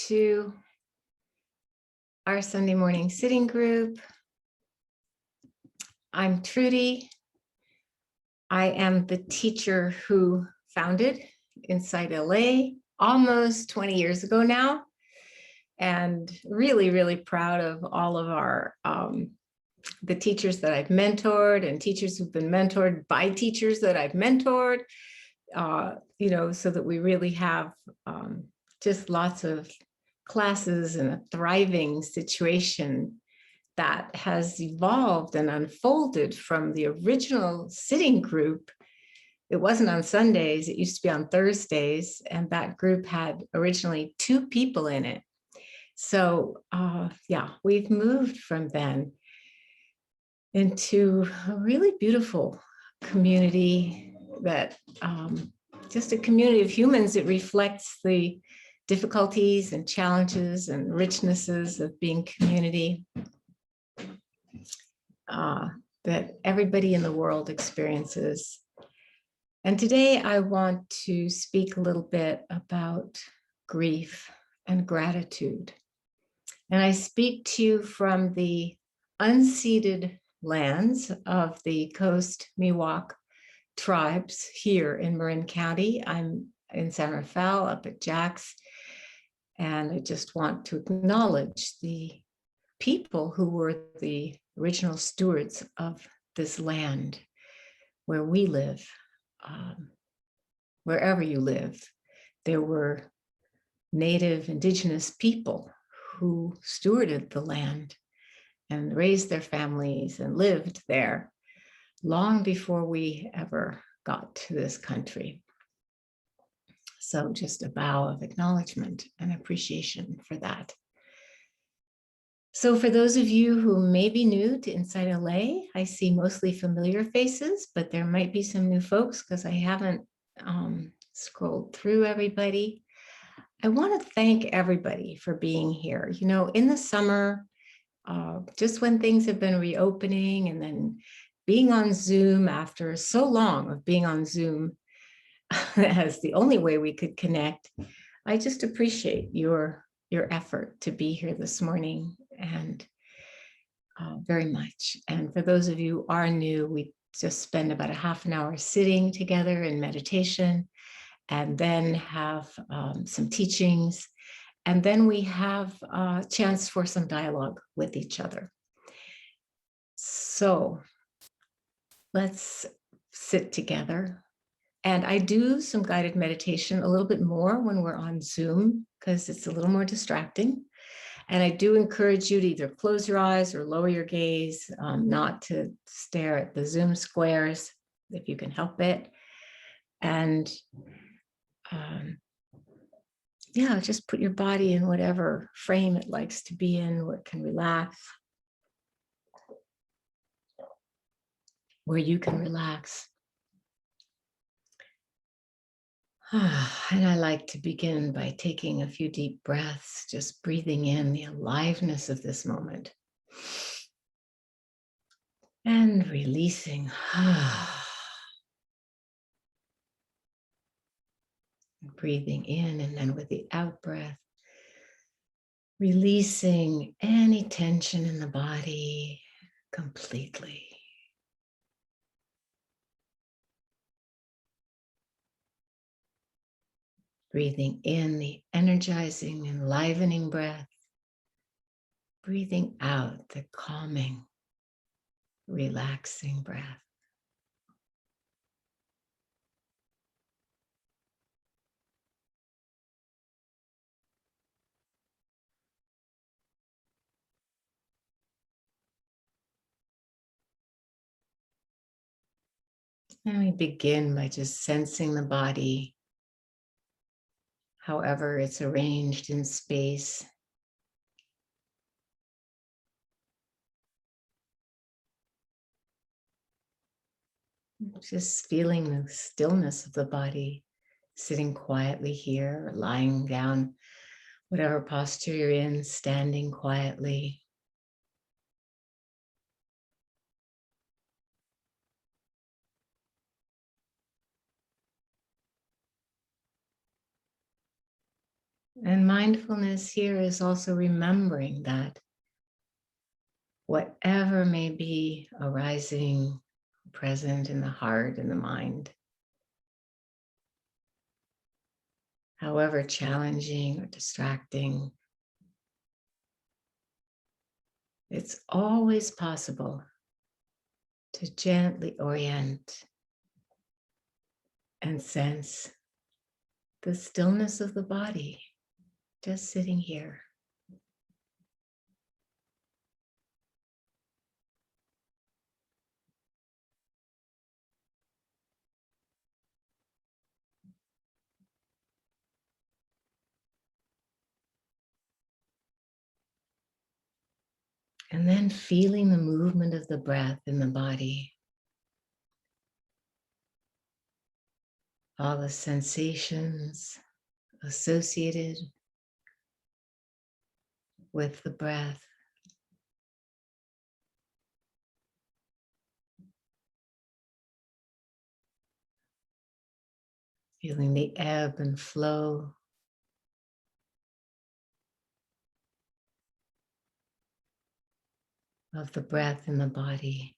to our Sunday morning sitting group. I'm Trudy. I am the teacher who founded InsightLA almost 20 years ago now, and really, really proud of all of our the teachers that I've mentored and teachers who've been mentored by teachers that I've mentored, so that we really have just lots of classes and a thriving situation that has evolved and unfolded from the original sitting group. It wasn't on Sundays, it used to be on Thursdays, and that group had originally 2 people in it. So we've moved from then into a really beautiful community that just a community of humans. It reflects the difficulties and challenges and richnesses of being community that everybody in the world experiences. And today I want to speak a little bit about grief and gratitude. And I speak to you from the unceded lands of the Coast Miwok tribes here in Marin County. I'm in San Rafael up at Jack's, and I just want to acknowledge the people who were the original stewards of this land where we live. Wherever you live, there were native indigenous people who stewarded the land and raised their families and lived there long before we ever got to this country. So just a bow of acknowledgement and appreciation for that. So for those of you who may be new to InsightLA, I see mostly familiar faces, but there might be some new folks because I haven't scrolled through everybody. I want to thank everybody for being here. You know, in the summer, just when things have been reopening, and then being on Zoom after so long of being on Zoom as the only way we could connect, I just appreciate your effort to be here this morning, and very much. And for those of you who are new, we just spend about a half an hour sitting together in meditation, and then have some teachings, and then we have a chance for some dialogue with each other. So let's sit together. And I do some guided meditation a little bit more when we're on Zoom because it's a little more distracting. And I do encourage you to either close your eyes or lower your gaze, not to stare at the Zoom squares if you can help it. And just put your body in whatever frame it likes to be in, where it can relax, where you can relax. And I like to begin by taking a few deep breaths, just breathing in the aliveness of this moment. And releasing. Breathing in, and then with the out breath, releasing any tension in the body completely. Breathing in the energizing, enlivening breath. Breathing out the calming, relaxing breath. And we begin by just sensing the body, however it's arranged in space. Just feeling the stillness of the body, sitting quietly here, or lying down, whatever posture you're in, standing quietly. And mindfulness here is also remembering that whatever may be arising, present in the heart and the mind, however challenging or distracting, it's always possible to gently orient and sense the stillness of the body, just sitting here. And then feeling the movement of the breath in the body, all the sensations associated with the breath. Feeling the ebb and flow of the breath in the body.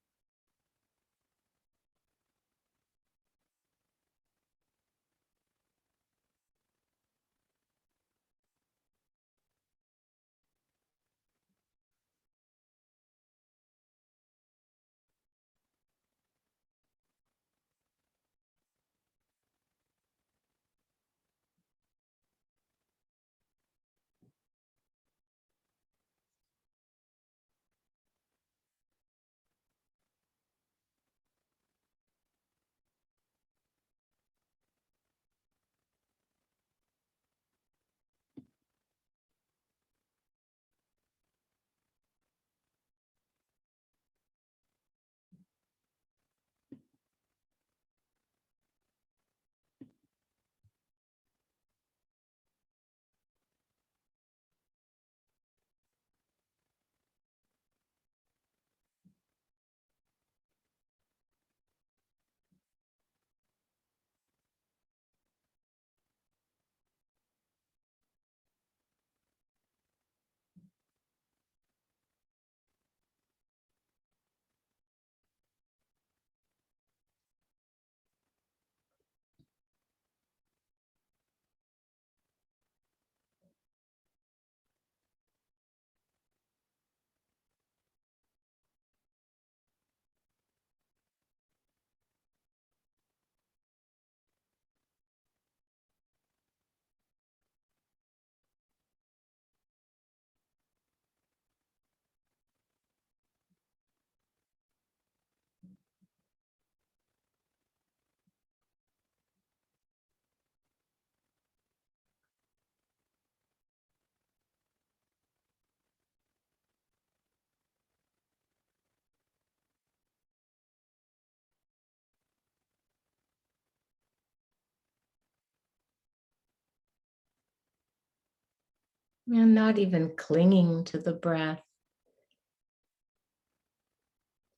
And not even clinging to the breath,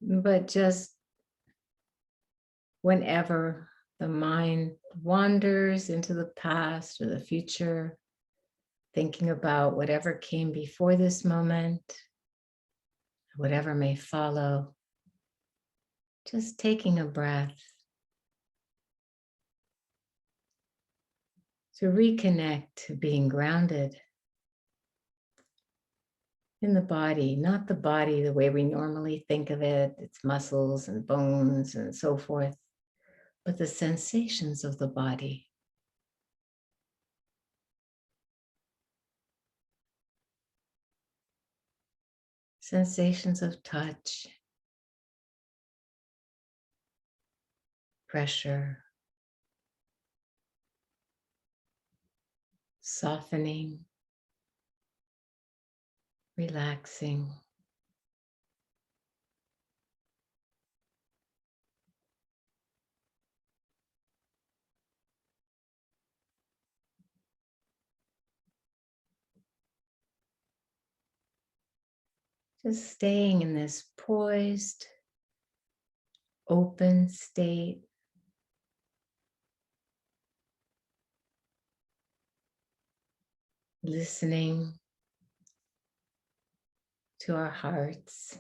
but just whenever the mind wanders into the past or the future, thinking about whatever came before this moment, whatever may follow, just taking a breath to reconnect to being grounded in the body, not the body the way we normally think of it, its muscles and bones and so forth, but the sensations of the body. Sensations of touch, pressure, softening, relaxing. Just staying in this poised, open state. listening to our hearts.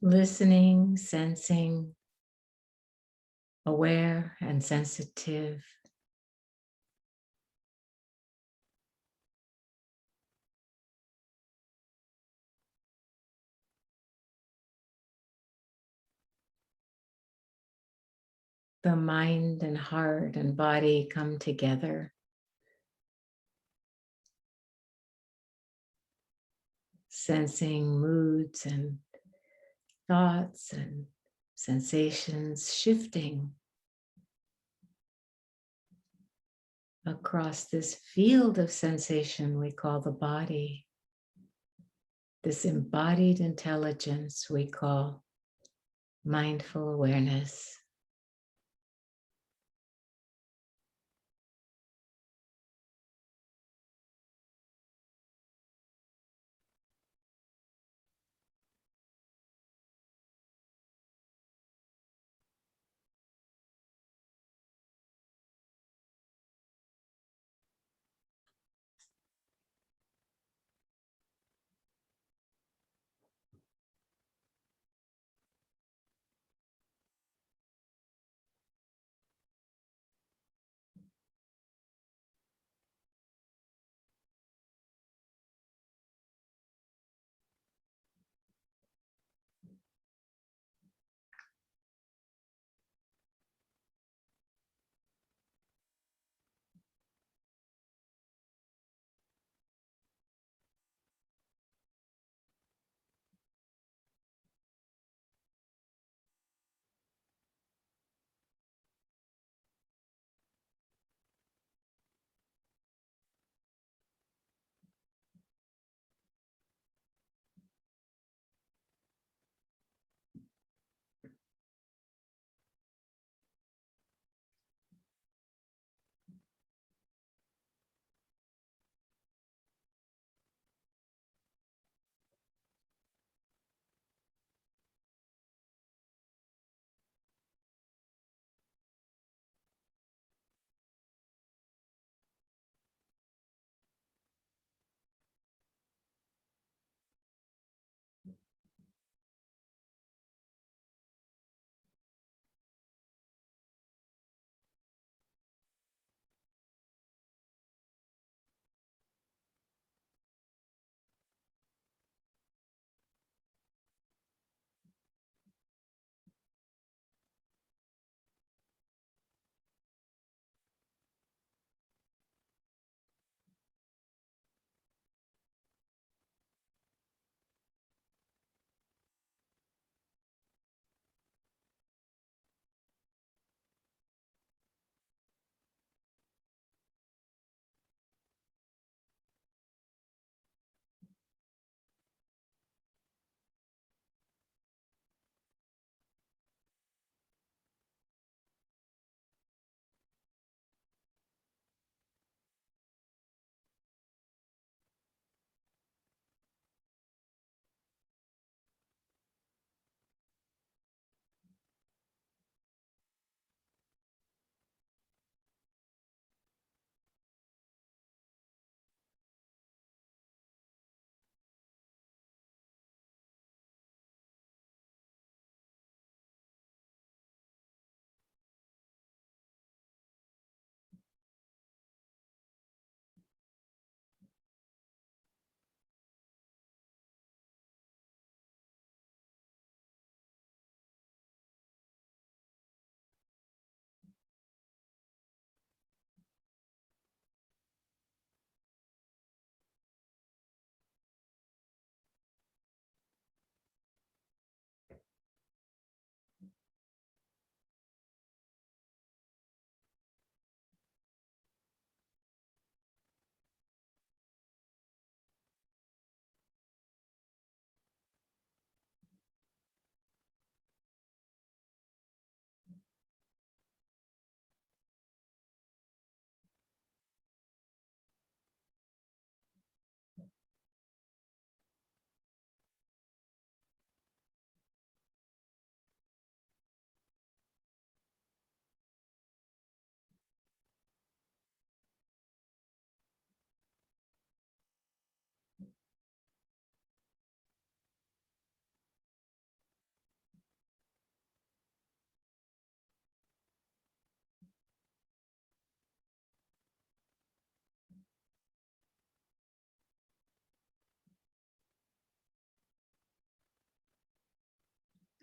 listening, sensing, aware and sensitive. The mind and heart and body come together. Sensing moods and thoughts and sensations shifting across this field of sensation we call the body, this embodied intelligence we call mindful awareness.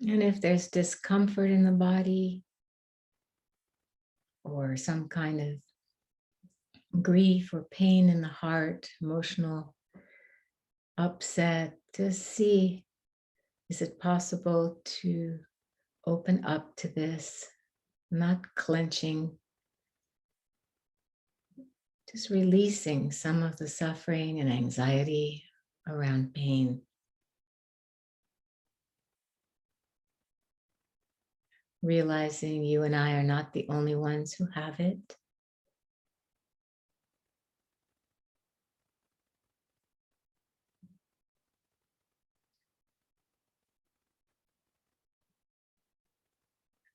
And if there's discomfort in the body or some kind of grief or pain in the heart, emotional upset, just see, is it possible to open up to this, not clenching, just releasing some of the suffering and anxiety around pain. Realizing you and I are not the only ones who have it.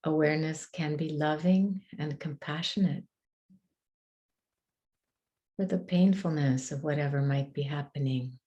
Awareness can be loving and compassionate for the painfulness of whatever might be happening.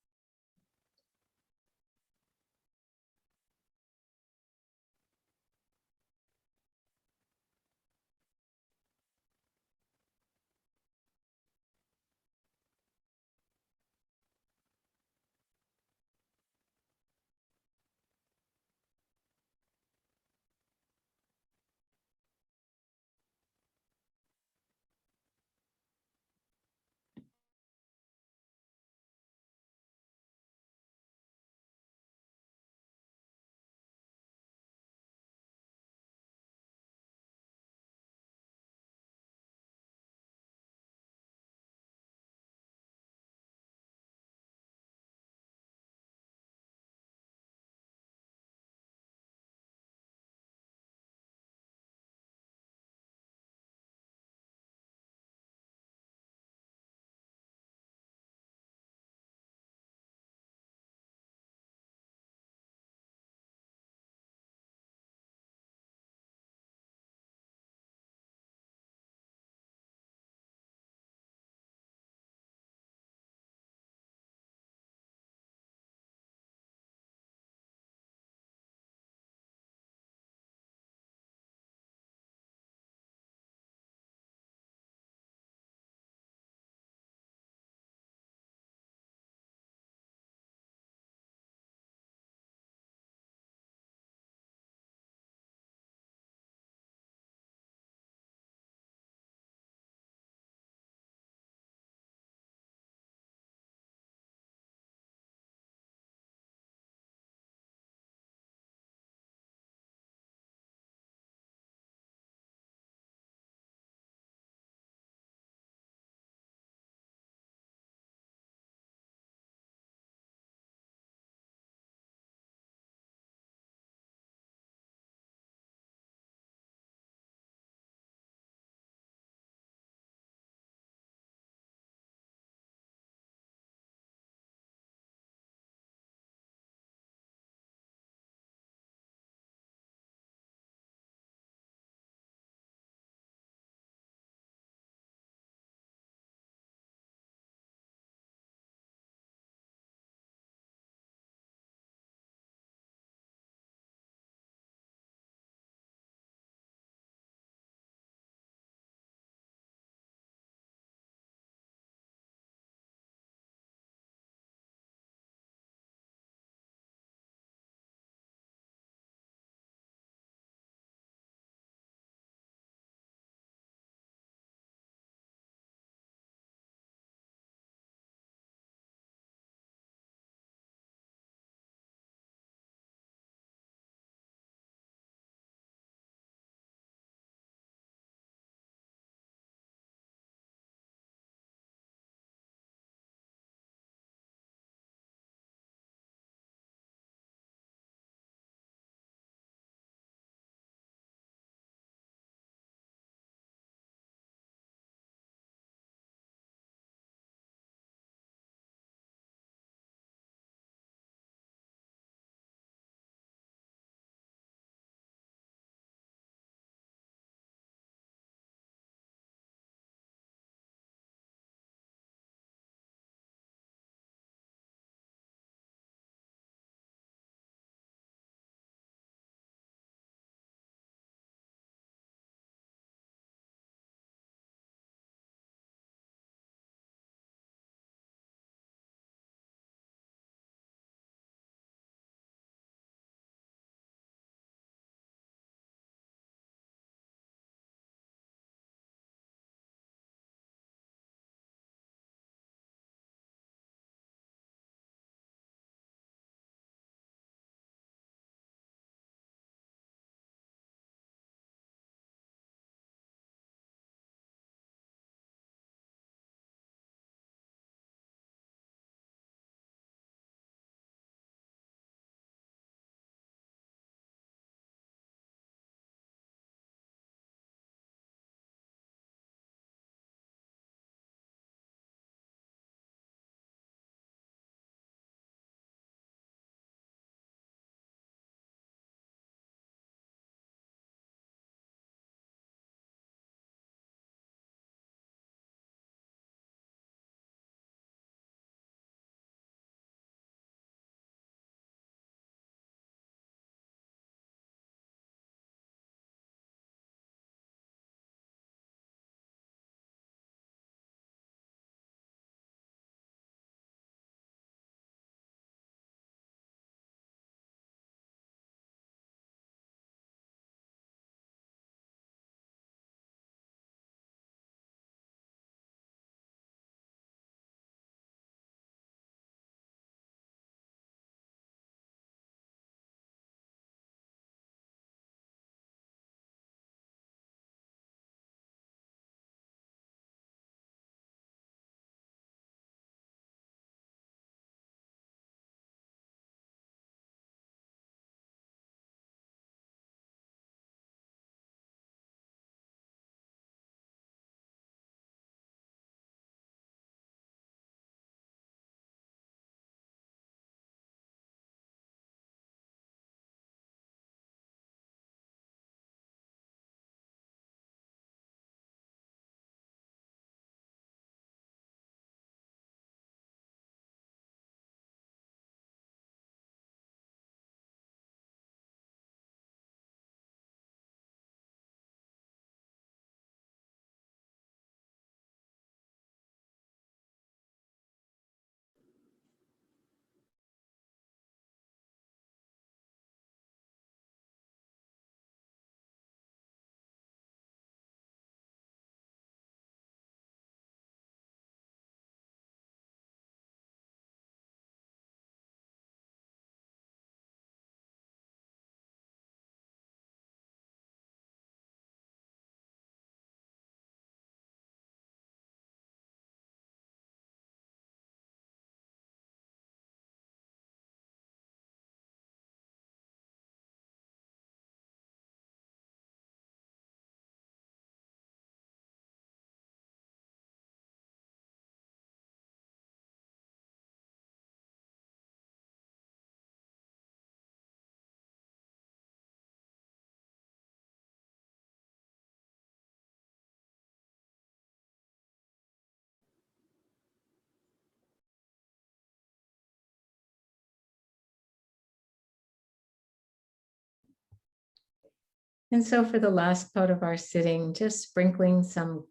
And so for the last part of our sitting, just sprinkling some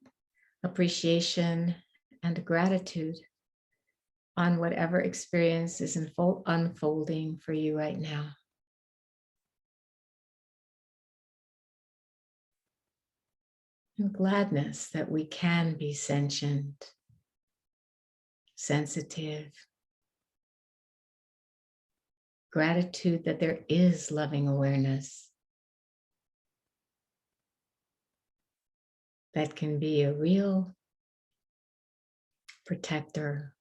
appreciation and gratitude on whatever experience is unfolding for you right now. And gladness that we can be sentient, sensitive. Gratitude that there is loving awareness that can be a real protector,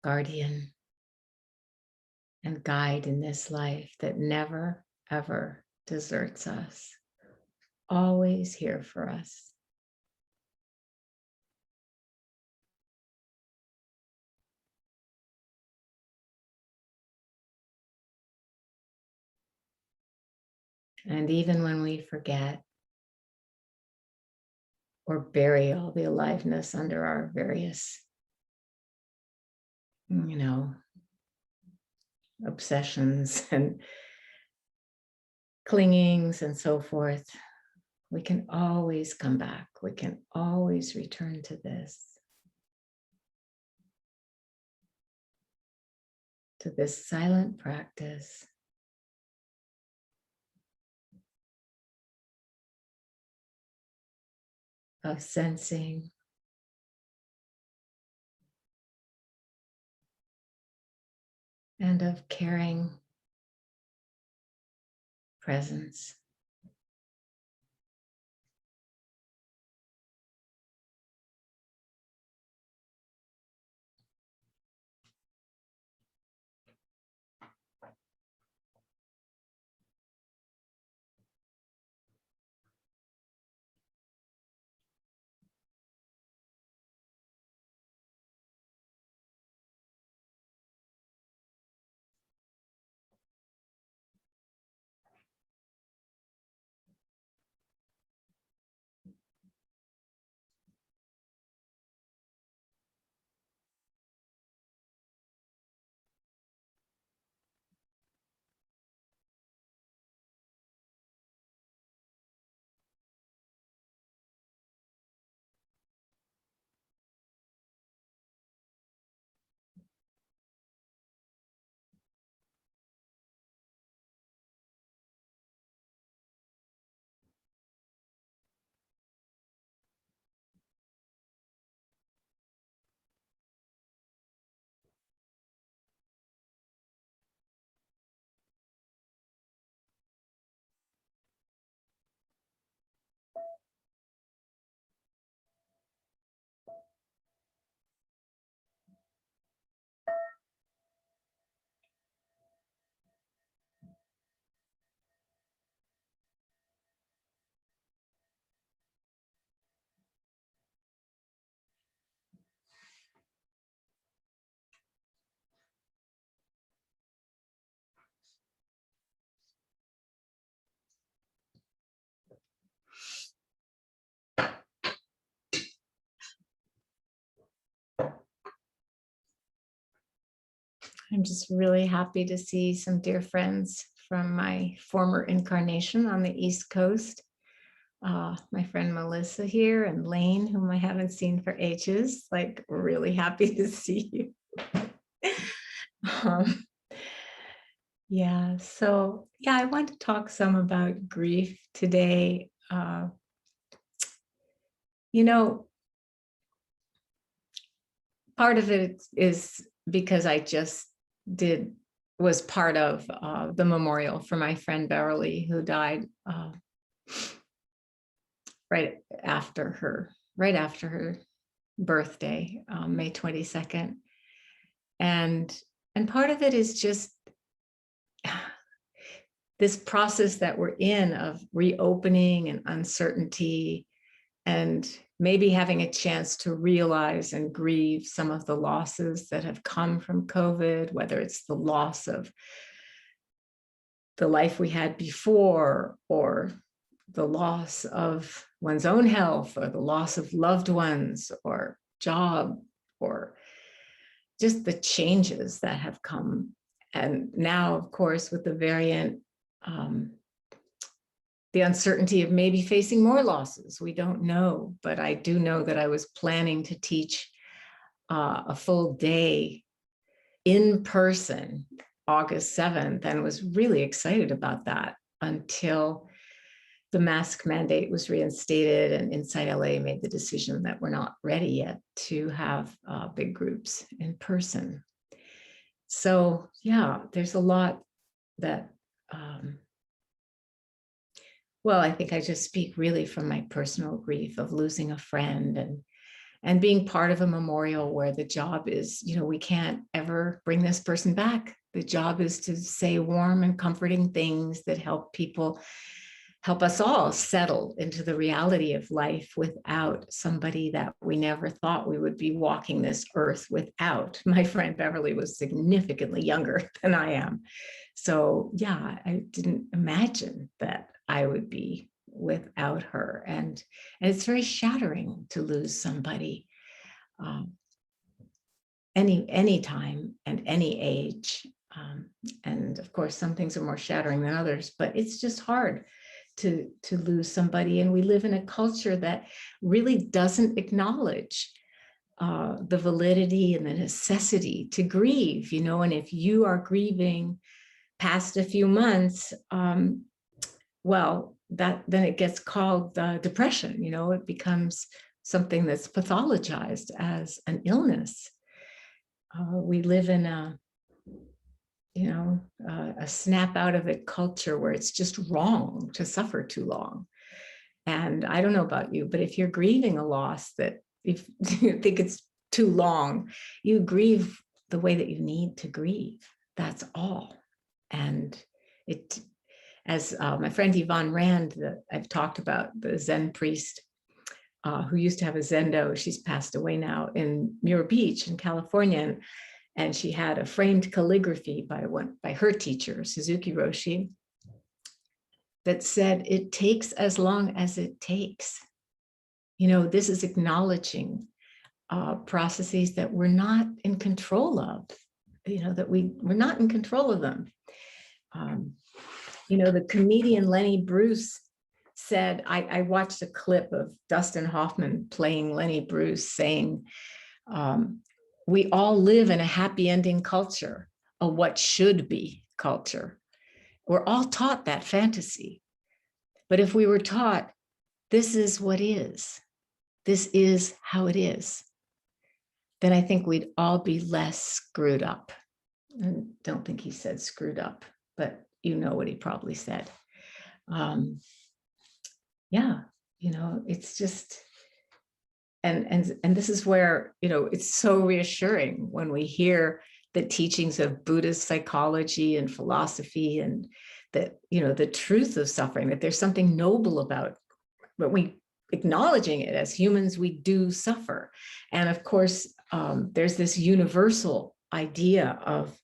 guardian, and guide in this life that never, ever deserts us. Always here for us. And even when we forget or bury all the aliveness under our various, obsessions and clingings and so forth, we can always come back. We can always return to this silent practice of sensing and of caring presence. I'm just really happy to see some dear friends from my former incarnation on the East Coast. My friend Melissa here and Lane, whom I haven't seen for ages, like really happy to see you. I want to talk some about grief today. Part of it is because I just was part of the memorial for my friend Beverly, who died right after her birthday, May 22nd. And part of it is just this process that we're in of reopening and uncertainty, and maybe having a chance to realize and grieve some of the losses that have come from COVID, whether it's the loss of the life we had before, or the loss of one's own health, or the loss of loved ones, or job, or just the changes that have come. And now, of course, with the variant, the uncertainty of maybe facing more losses. We don't know, but I do know that I was planning to teach a full day in person August 7th, and was really excited about that until the mask mandate was reinstated and InsightLA made the decision that we're not ready yet to have big groups in person. So yeah, there's a lot that, well, I think I just speak really from my personal grief of losing a friend and being part of a memorial where the job is, we can't ever bring this person back. The job is to say warm and comforting things that help people, help us all settle into the reality of life without somebody that we never thought we would be walking this earth without. My friend Beverly was significantly younger than I am. So yeah, I didn't imagine that I would be without her. And it's very shattering to lose somebody any time and any age. And of course, some things are more shattering than others, but it's just hard to lose somebody. And we live in a culture that really doesn't acknowledge the validity and the necessity to grieve, and if you are grieving past a few months, well, then it gets called depression. It becomes something that's pathologized as an illness. We live in a snap out of it culture where it's just wrong to suffer too long. And I don't know about you, but if you're grieving a loss that if you think it's too long, you grieve the way that you need to grieve. That's all. And it, as my friend Yvonne Rand, that I've talked about, the Zen priest who used to have a zendo, she's passed away now, in Muir Beach in California. And she had a framed calligraphy by her teacher, Suzuki Roshi, that said, "It takes as long as it takes." This is acknowledging processes that we're not in control of, that we're not in control of them. The comedian Lenny Bruce said, I watched a clip of Dustin Hoffman playing Lenny Bruce saying, we all live in a happy ending culture, a what should be culture. We're all taught that fantasy. But if we were taught, this is what is, this is how it is, then I think we'd all be less screwed up. I don't think he said screwed up, but you know what he probably said. Yeah, it's just, and this is where, it's so reassuring when we hear the teachings of Buddhist psychology and philosophy, and that, the truth of suffering, that there's something noble about, but we acknowledging it as humans, we do suffer. And of course, there's this universal idea of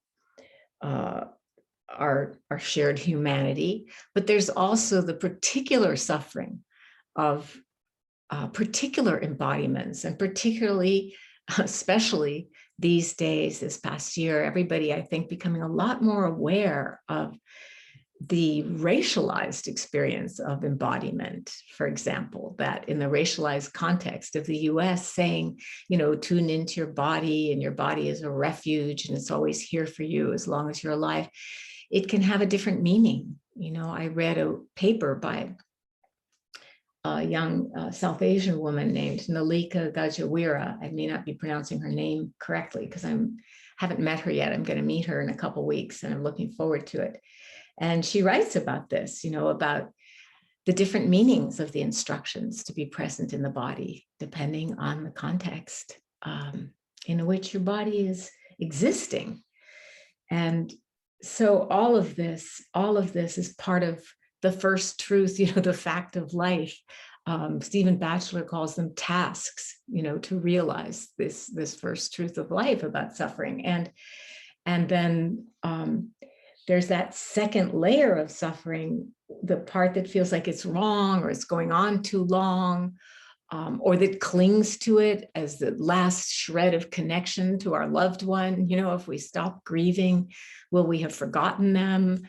our shared humanity, but there's also the particular suffering of particular embodiments, and particularly, especially these days, this past year, everybody, I think, becoming a lot more aware of the racialized experience of embodiment. For example, that in the racialized context of the US, saying, tune into your body, and your body is a refuge, and it's always here for you as long as you're alive. It can have a different meaning. I read a paper by a young South Asian woman named Nalika Gajawira. I may not be pronouncing her name correctly because I haven't met her yet. I'm going to meet her in a couple of weeks, and I'm looking forward to it. And she writes about this, about the different meanings of the instructions to be present in the body, depending on the context in which your body is existing. And so all of this is part of the first truth, the fact of life. Stephen Batchelor calls them tasks, to realize this first truth of life about suffering. And then there's that second layer of suffering, the part that feels like it's wrong, or it's going on too long, or that clings to it as the last shred of connection to our loved one. If we stop grieving, will we have forgotten them?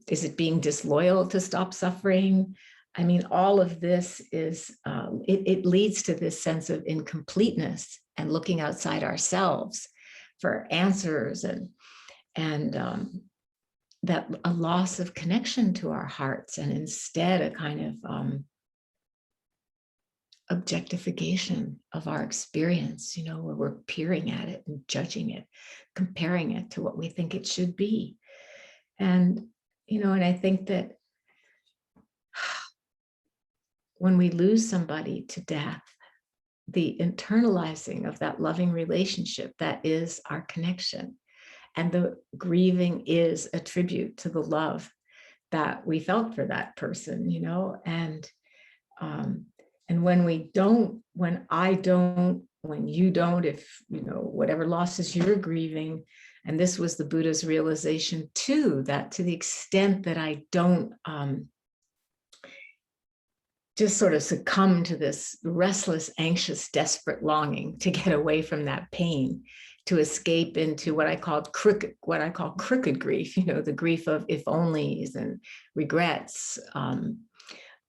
Is it being disloyal to stop suffering? I mean, all of this is, it leads to this sense of incompleteness and looking outside ourselves for answers, and that a loss of connection to our hearts, and instead a kind of objectification of our experience, you know, where we're peering at it and judging it, comparing it to what we think it should be. And, you know, and I think that when we lose somebody to death, the internalizing of that loving relationship, that is our connection. And the grieving is a tribute to the love that we felt for that person, you know, and when we don't, when I don't, when you don't, if, you know, whatever losses you're grieving, and this was the Buddha's realization too, that to the extent that I don't just sort of succumb to this restless, anxious, desperate longing to get away from that pain, to escape into what I call crooked grief, you know, the grief of if onlys and regrets,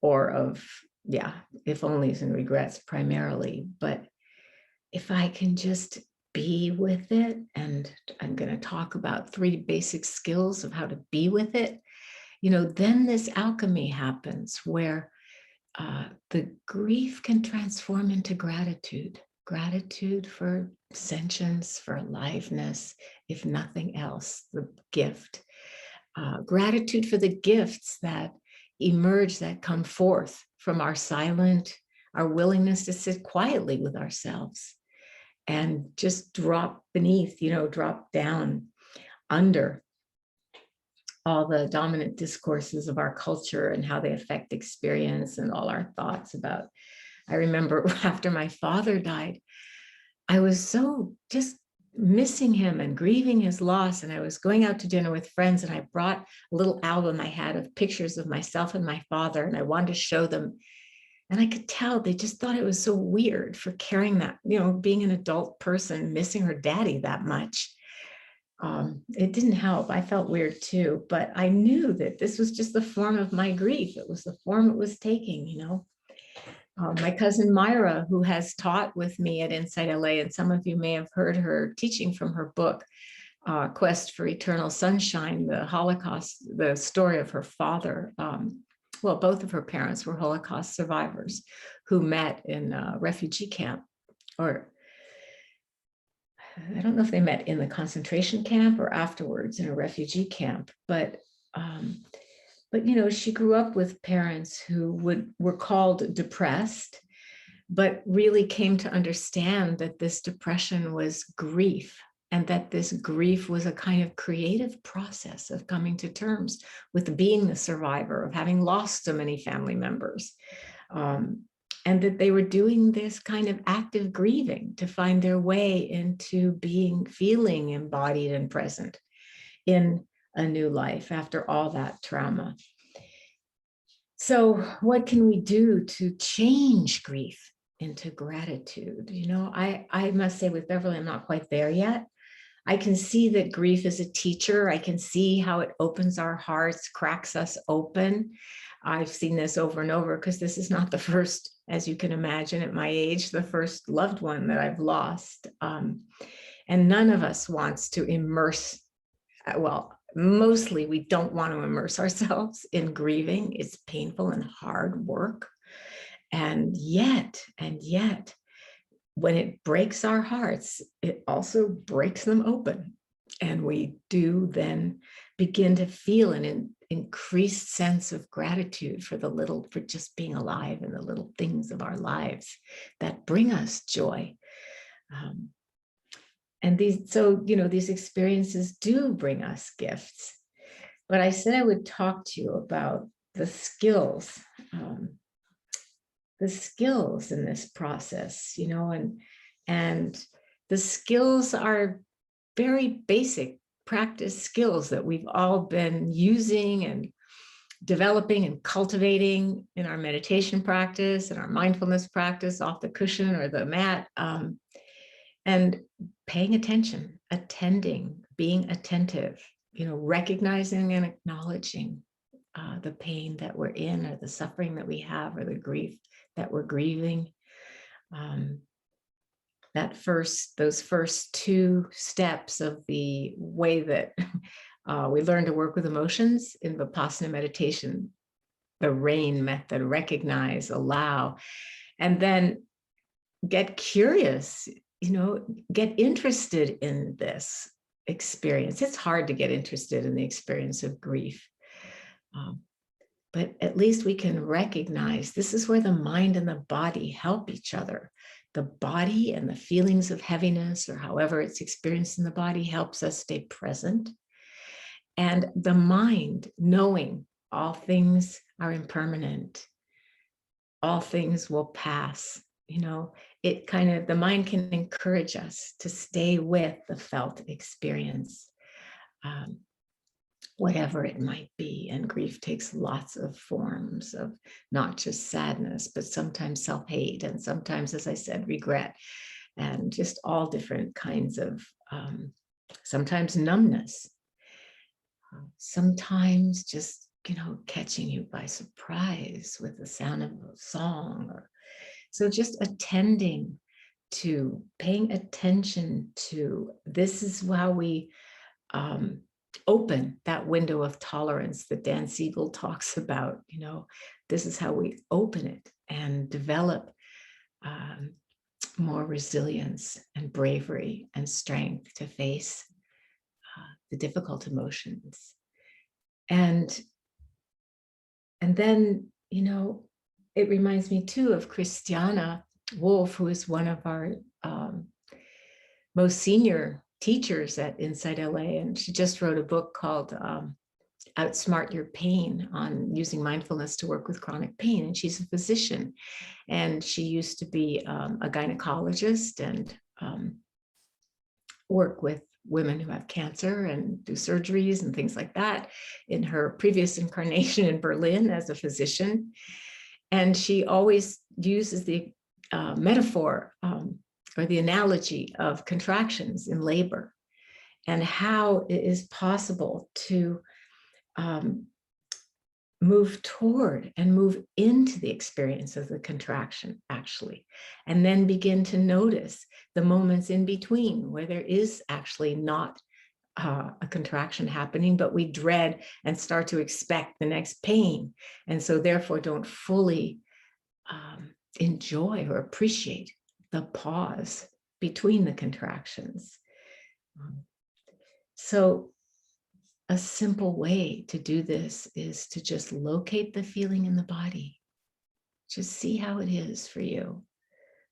or of, yeah, if onlys and regrets primarily. But if I can just be with it, and I'm going to talk about 3 basic skills of how to be with it, you know, then this alchemy happens where the grief can transform into gratitude for sentience, for aliveness, if nothing else, the gift. Gratitude for the gifts that emerge, that come forth from our willingness to sit quietly with ourselves and just drop beneath, you know, drop down under all the dominant discourses of our culture and how they affect experience and all our thoughts about. I remember after my father died, I was so just missing him and grieving his loss. And I was going out to dinner with friends, and I brought a little album I had of pictures of myself and my father, and I wanted to show them. And I could tell they just thought it was so weird for carrying that, you know, being an adult person, missing her daddy that much. It didn't help. I felt weird too, but I knew that this was just the form of my grief. It was the form it was taking, you know. My cousin Myra, who has taught with me at InsightLA, and some of you may have heard her teaching from her book, Quest for Eternal Sunshine, the Holocaust, the story of her father. Well, both of her parents were Holocaust survivors who met in a refugee camp, or I don't know if they met in the concentration camp or afterwards in a refugee camp, but you know, she grew up with parents who were called depressed, but really came to understand that this depression was grief, and that this grief was a kind of creative process of coming to terms with being the survivor, of having lost so many family members. And that they were doing this kind of active grieving to find their way into feeling embodied and present in a new life after all that trauma. So what can we do to change grief into gratitude? You know, I must say with Beverly, I'm not quite there yet. I can see that grief is a teacher. I can see how it opens our hearts, cracks us open. I've seen this over and over, because this is not the first, as you can imagine at my age, the first loved one that I've lost. And none of us wants to immerse, well, mostly we don't want to immerse ourselves in grieving. It's painful and hard work. And yet, when it breaks our hearts, it also breaks them open. And we do then begin to feel an increased sense of gratitude for for just being alive, and the little things of our lives that bring us joy. And these experiences do bring us gifts. But I said I would talk to you about the skills in this process, you know, and the skills are very basic practice skills that we've all been using and developing and cultivating in our meditation practice and our mindfulness practice off the cushion or the mat, and paying attention, attending, being attentive, recognizing and acknowledging the pain that we're in, or the suffering that we have, or the grief that we're grieving. Those first two steps of the way that we learn to work with emotions in Vipassana meditation, the RAIN method: recognize, allow, and then get curious, get interested in this experience. It's hard to get interested in the experience of grief. But at least we can recognize this is where the mind and the body help each other. The body and the feelings of heaviness, or however it's experienced in the body, helps us stay present. And the mind, knowing all things are impermanent, all things will pass, the mind can encourage us to stay with the felt experience. Whatever it might be. And grief takes lots of forms of not just sadness, but sometimes self-hate, and sometimes, as I said, regret, and just all different kinds of, sometimes numbness, sometimes just, catching you by surprise with the sound of a song. So just attending to, paying attention to, this is how we open that window of tolerance that Dan Siegel talks about. This is how we open it and develop more resilience and bravery and strength to face the difficult emotions. And then, it reminds me too of Christiana Wolf, who is one of our most senior teachers at InsightLA, and she just wrote a book called Outsmart Your Pain, on using mindfulness to work with chronic pain. And she's a physician, and she used to be a gynecologist and work with women who have cancer and do surgeries and things like that in her previous incarnation in Berlin as a physician. And she always uses the metaphor or the analogy of contractions in labor, and how it is possible to move toward and move into the experience of the contraction, actually, and then begin to notice the moments in between where there is actually not a contraction happening, but we dread and start to expect the next pain, and so therefore don't fully enjoy or appreciate the pause between the contractions. So a simple way to do this is to just locate the feeling in the body. Just see how it is for you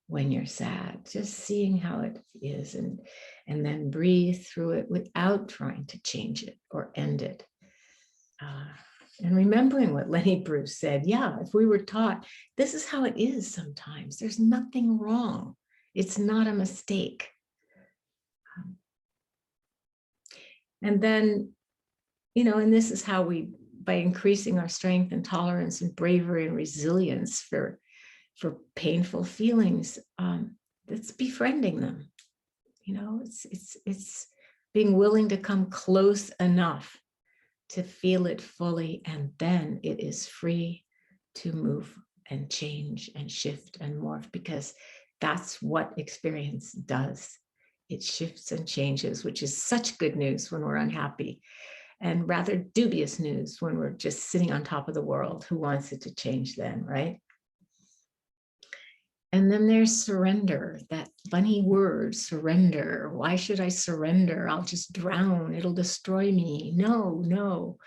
when you're sad, just seeing how it is, and then breathe through it without trying to change it or end it. And remembering what Lenny Bruce said, if we were taught this is how it is sometimes, there's nothing wrong. It's not a mistake. And then, and this is how we, by increasing our strength and tolerance and bravery and resilience for painful feelings, it's befriending them. It's being willing to come close enough to feel it fully, and then it is free to move and change and shift and morph, because that's what experience does. It shifts and changes, which is such good news when we're unhappy, and rather dubious news when we're just sitting on top of the world. Who wants it to change then, right? And then there's surrender, that funny word, surrender. Why should I surrender? I'll just drown. It'll destroy me. No.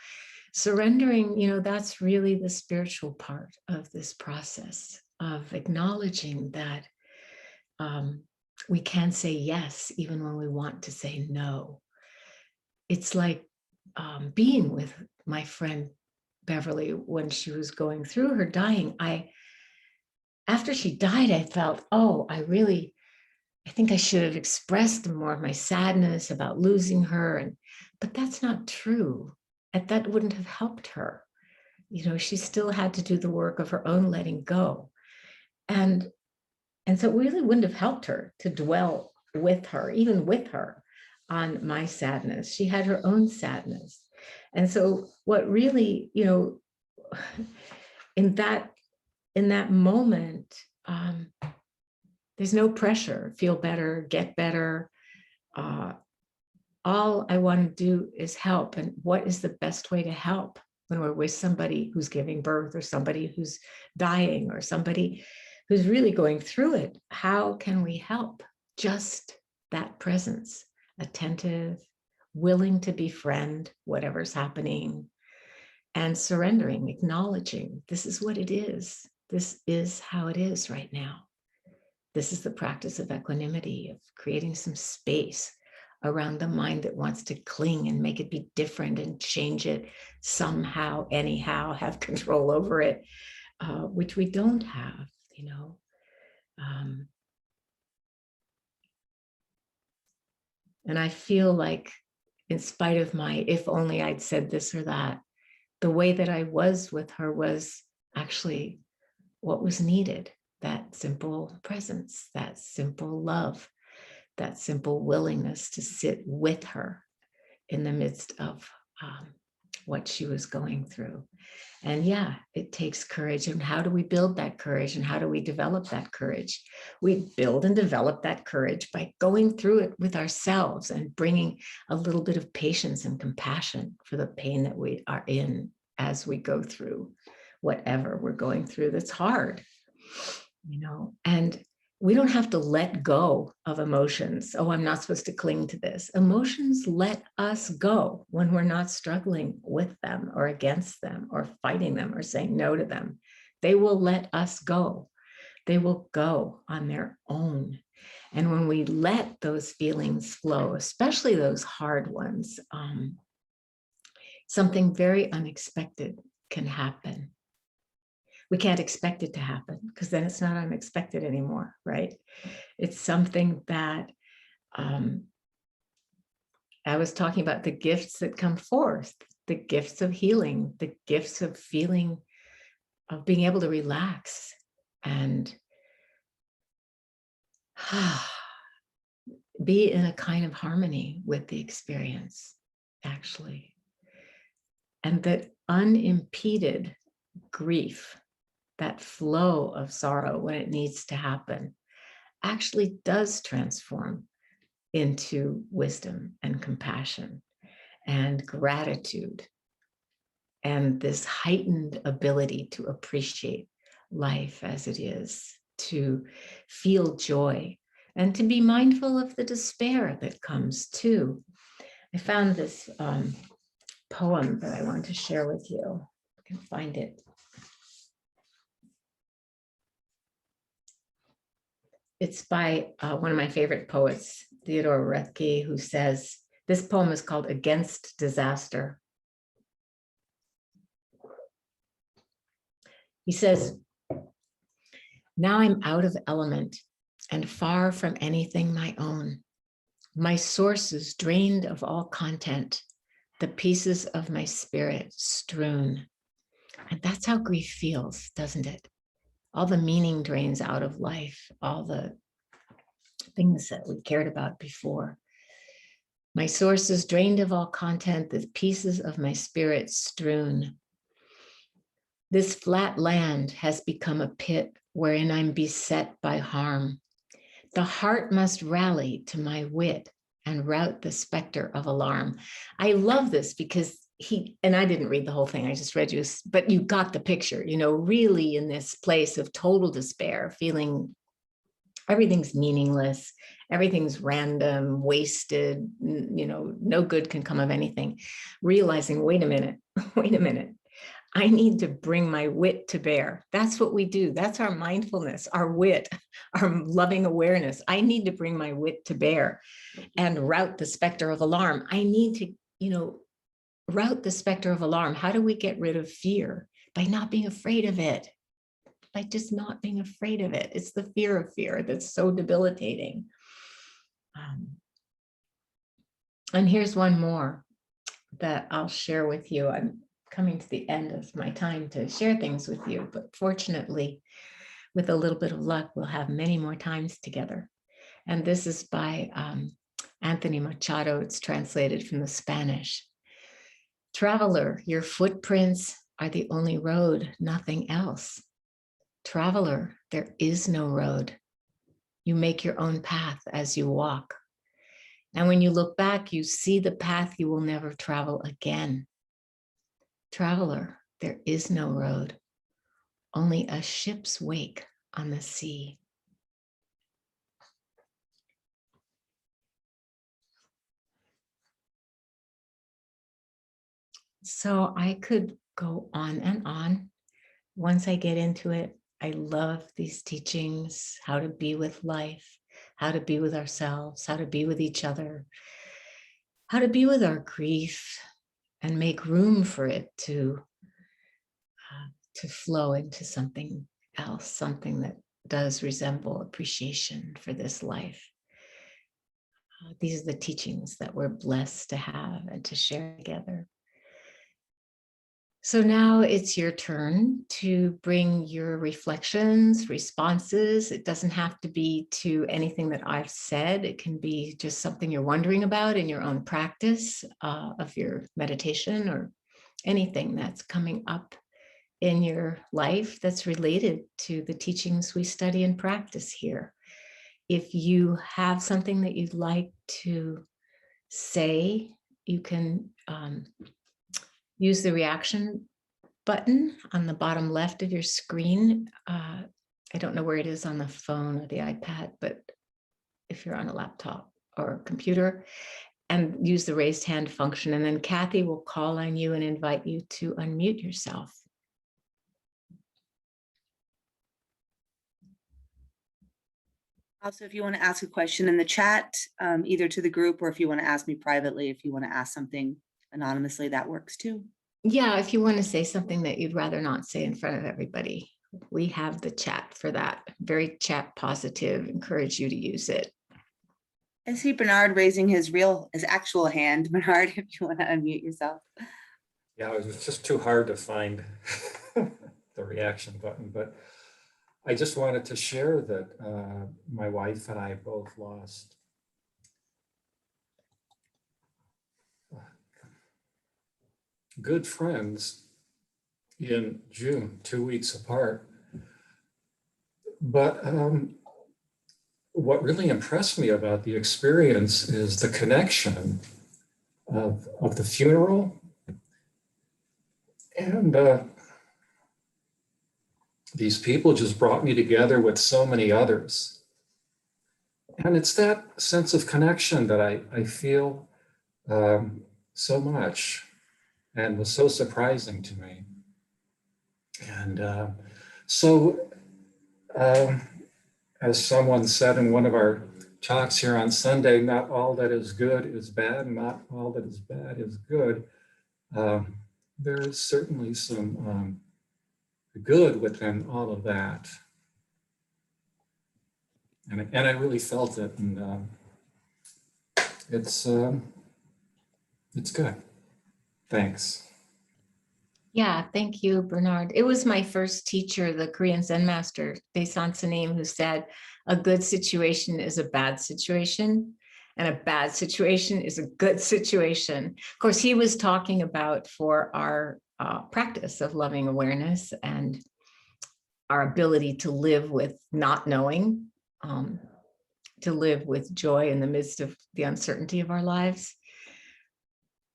Surrendering, that's really the spiritual part of this process of acknowledging that we can say yes even when we want to say no. It's like being with my friend Beverly when she was going through her dying. After she died, I felt, I think I should have expressed more of my sadness about losing her. But that's not true. That wouldn't have helped her. She still had to do the work of her own letting go. And so it really wouldn't have helped her to dwell with her, even with her, on my sadness. She had her own sadness. And so what really, in that moment, there's no pressure, feel better, get better. All I want to do is help. And what is the best way to help when we're with somebody who's giving birth, or somebody who's dying, or somebody who's really going through it? How can we help? Just that presence, attentive, willing to befriend whatever's happening, and surrendering, acknowledging this is what it is. This is how it is right now. This is the practice of equanimity, of creating some space around the mind that wants to cling and make it be different and change it somehow, anyhow, have control over it, which we don't have, and I feel like, in spite of my, if only I'd said this or that, the way that I was with her was actually what was needed. That simple presence, that simple love, that simple willingness to sit with her in the midst of what she was going through. And yeah, it takes courage. And how do we build that courage? And how do we develop that courage? We build and develop that courage by going through it with ourselves and bringing a little bit of patience and compassion for the pain that we are in as we go through whatever we're going through that's hard, and we don't have to let go of emotions. Oh, I'm not supposed to cling to this. Emotions let us go when we're not struggling with them or against them or fighting them or saying no to them. They will let us go. They will go on their own. And when we let those feelings flow, especially those hard ones, something very unexpected can happen. We can't expect it to happen, because then it's not unexpected anymore, right? It's something that I was talking about, the gifts that come forth, the gifts of healing, the gifts of feeling, of being able to relax and be in a kind of harmony with the experience, actually. And that unimpeded grief, that flow of sorrow when it needs to happen, actually does transform into wisdom and compassion and gratitude and this heightened ability to appreciate life as it is, to feel joy, and to be mindful of the despair that comes too. I found this poem that I want to share with you. I can find it. It's by one of my favorite poets, Theodore Roethke, who says, this poem is called Against Disaster. He says, now I'm out of element and far from anything my own. My sources drained of all content, the pieces of my spirit strewn. And that's how grief feels, doesn't it? All the meaning drains out of life, all the things that we cared about before. My sources drained of all content, the pieces of my spirit strewn. This flat land has become a pit wherein I'm beset by harm. The heart must rally to my wit and rout the specter of alarm. I love this because and I didn't read the whole thing, I just read you, but you got the picture, really in this place of total despair, feeling everything's meaningless, everything's random, wasted, no good can come of anything. Realizing, wait a minute, I need to bring my wit to bear. That's what we do. That's our mindfulness, our wit, our loving awareness. I need to bring my wit to bear and rout the specter of alarm. I need to, rout the specter of alarm. How do we get rid of fear? By not being afraid of it. By just not being afraid of it. It's the fear of fear that's so debilitating. And here's one more that I'll share with you. I'm coming to the end of my time to share things with you, but fortunately, with a little bit of luck, we'll have many more times together. And this is by Anthony Machado, it's translated from the Spanish. Traveler, your footprints are the only road, nothing else. Traveler, there is no road. You make your own path as you walk. And when you look back, you see the path you will never travel again. Traveler, there is no road, only a ship's wake on the sea. So I could go on and on. Once I get into it, I love these teachings, how to be with life, how to be with ourselves, how to be with each other, how to be with our grief and make room for it to flow into something else, something that does resemble appreciation for this life. These are the teachings that we're blessed to have and to share together. So now it's your turn to bring your reflections, responses. It doesn't have to be to anything that I've said. It can be just something you're wondering about in your own practice of your meditation, or anything that's coming up in your life that's related to the teachings we study and practice here. If you have something that you'd like to say, you can use the reaction button on the bottom left of your screen. I don't know where it is on the phone or the iPad, but if you're on a laptop or a computer, and use the raised hand function, and then Kathy will call on you and invite you to unmute yourself. Also, if you want to ask a question in the chat, either to the group, or if you want to ask me privately, if you want to ask something anonymously, that works too. Yeah, if you want to say something that you'd rather not say in front of everybody, we have the chat for that. Very chat positive, encourage you to use it. I see Bernard raising his actual hand. Bernard, if you want to unmute yourself. Yeah, it was just too hard to find the reaction button, but I just wanted to share that my wife and I both lost good friends in June, 2 weeks apart. But what really impressed me about the experience is the connection of the funeral and these people just brought me together with so many others. And it's that sense of connection that I feel so much and was so surprising to me. And as someone said in one of our talks here on Sunday, not all that is good is bad, not all that is bad is good. There is certainly some good within all of that. And I really felt it, and it's good. Thanks. Yeah, thank you, Bernard. It was my first teacher, the Korean Zen master, Daesan Sanim, who said, a good situation is a bad situation, and a bad situation is a good situation. Of course, he was talking about for our practice of loving awareness and our ability to live with not knowing, to live with joy in the midst of the uncertainty of our lives.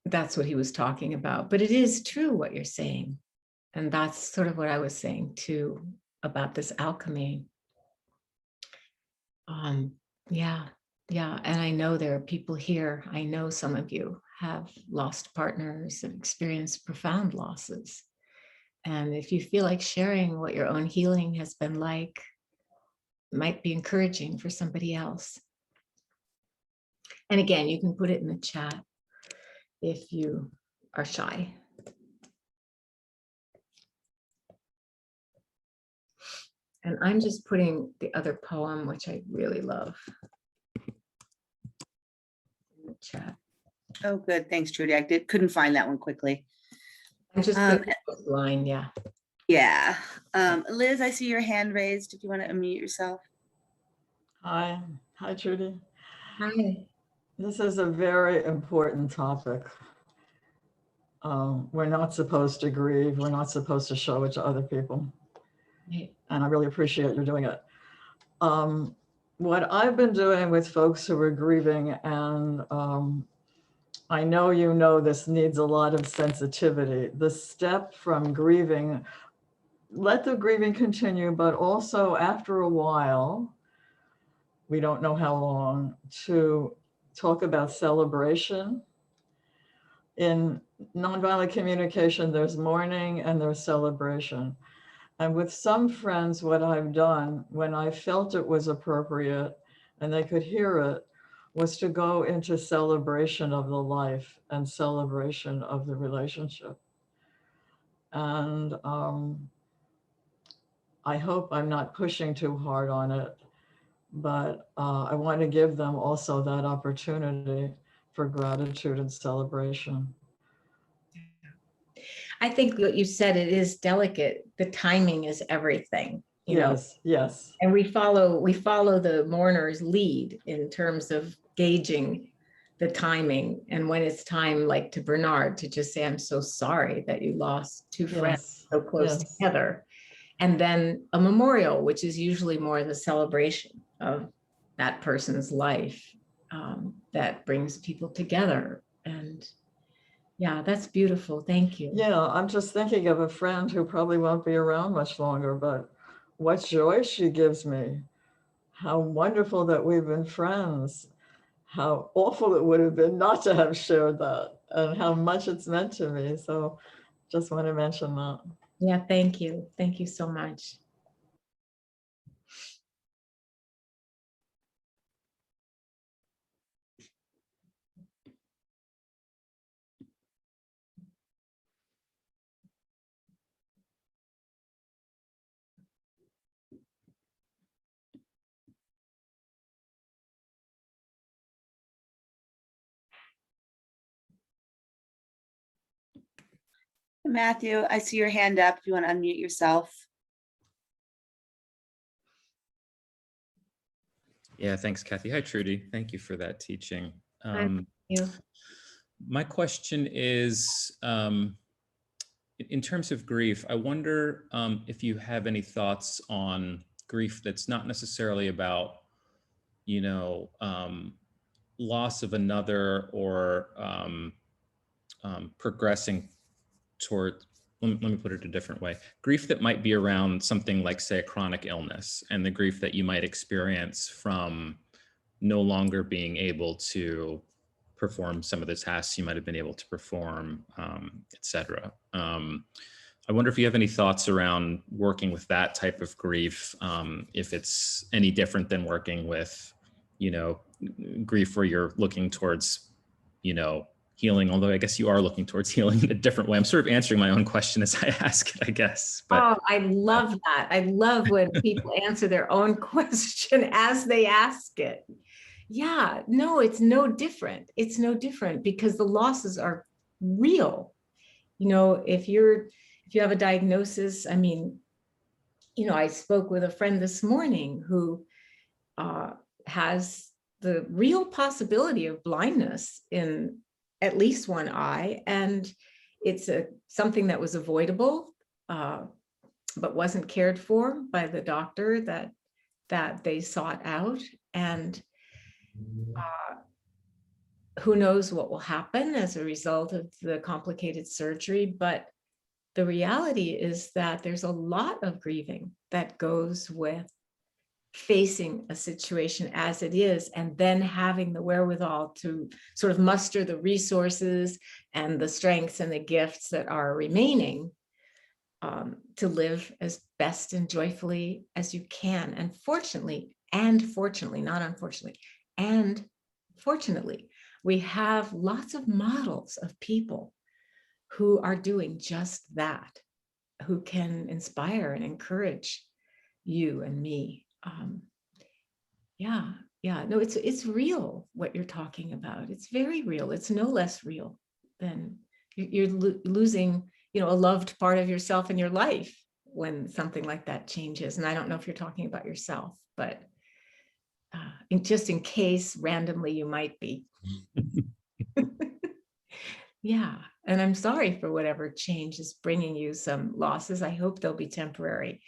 That's what he was talking about. But it is true what you're saying. And that's sort of what I was saying too about this alchemy. Yeah. And I know there are people here. I know some of you have lost partners and experienced profound losses. And if you feel like sharing what your own healing has been like, it might be encouraging for somebody else. And again, you can put it in the chat if you are shy. And I'm just putting the other poem, which I really love, in the chat. Oh, good. Thanks, Trudy. I couldn't find that one quickly. I'm just putting the line, yeah. Yeah. Liz, I see your hand raised if you want to unmute yourself. Hi, Trudy. Hi. This is a very important topic. We're not supposed to grieve. We're not supposed to show it to other people. Right. And I really appreciate you doing it. What I've been doing with folks who are grieving, and I know you know this needs a lot of sensitivity. The step from grieving, let the grieving continue, but also after a while, we don't know how long, to talk about celebration. In nonviolent communication, there's mourning and there's celebration. And with some friends, what I've done when I felt it was appropriate and they could hear it, was to go into celebration of the life and celebration of the relationship. And I hope I'm not pushing too hard on it, but I want to give them also that opportunity for gratitude and celebration. I think what you said, it is delicate. The timing is everything, you know, Yes, yes. and we follow the mourner's lead in terms of gauging the timing. And when it's time, like to Bernard, to just say, I'm so sorry that you lost two friends Yes, so close yes. together. And then a memorial, which is usually more the celebration of that person's life, that brings people together. And yeah, that's beautiful. Thank you. Yeah, I'm just thinking of a friend who probably won't be around much longer, but what joy she gives me. How wonderful that we've been friends. How awful it would have been not to have shared that, and how much it's meant to me. So just want to mention that. Yeah, thank you. Thank you so much. Matthew, I see your hand up. If you want to unmute yourself. Yeah, thanks, Kathy. Hi, Trudy. Thank you for that teaching. Thank you. My question is, in terms of grief, I wonder if you have any thoughts on grief that's not necessarily about, you know, loss of another or progressing toward, let me put it a different way, grief that might be around something like, say, a chronic illness, and the grief that you might experience from no longer being able to perform some of the tasks you might have been able to perform, et cetera. I wonder if you have any thoughts around working with that type of grief, if it's any different than working with, you know, grief where you're looking towards, you know, healing, although I guess you are looking towards healing in a different way. I'm sort of answering my own question as I ask it, I guess. But Oh, I love that. I love when people answer their own question as they ask it. Yeah, no, it's no different. It's no different because the losses are real. You know, if you have a diagnosis, I mean, you know, I spoke with a friend this morning who has the real possibility of blindness in at least one eye, and it's something that was avoidable, but wasn't cared for by the doctor that they sought out. And who knows what will happen as a result of the complicated surgery. But the reality is that there's a lot of grieving that goes with facing a situation as it is, and then having the wherewithal to sort of muster the resources and the strengths and the gifts that are remaining, to live as best and joyfully as you can. And fortunately, not unfortunately, and fortunately, we have lots of models of people who are doing just that, who can inspire and encourage you and me. Yeah, no, it's real what you're talking about. It's very real. It's no less real than you're losing, you know, a loved part of yourself in your life when something like that changes. And I don't know if you're talking about yourself, but just in case randomly you might be. Yeah, and I'm sorry for whatever change is bringing you some losses. I hope they'll be temporary.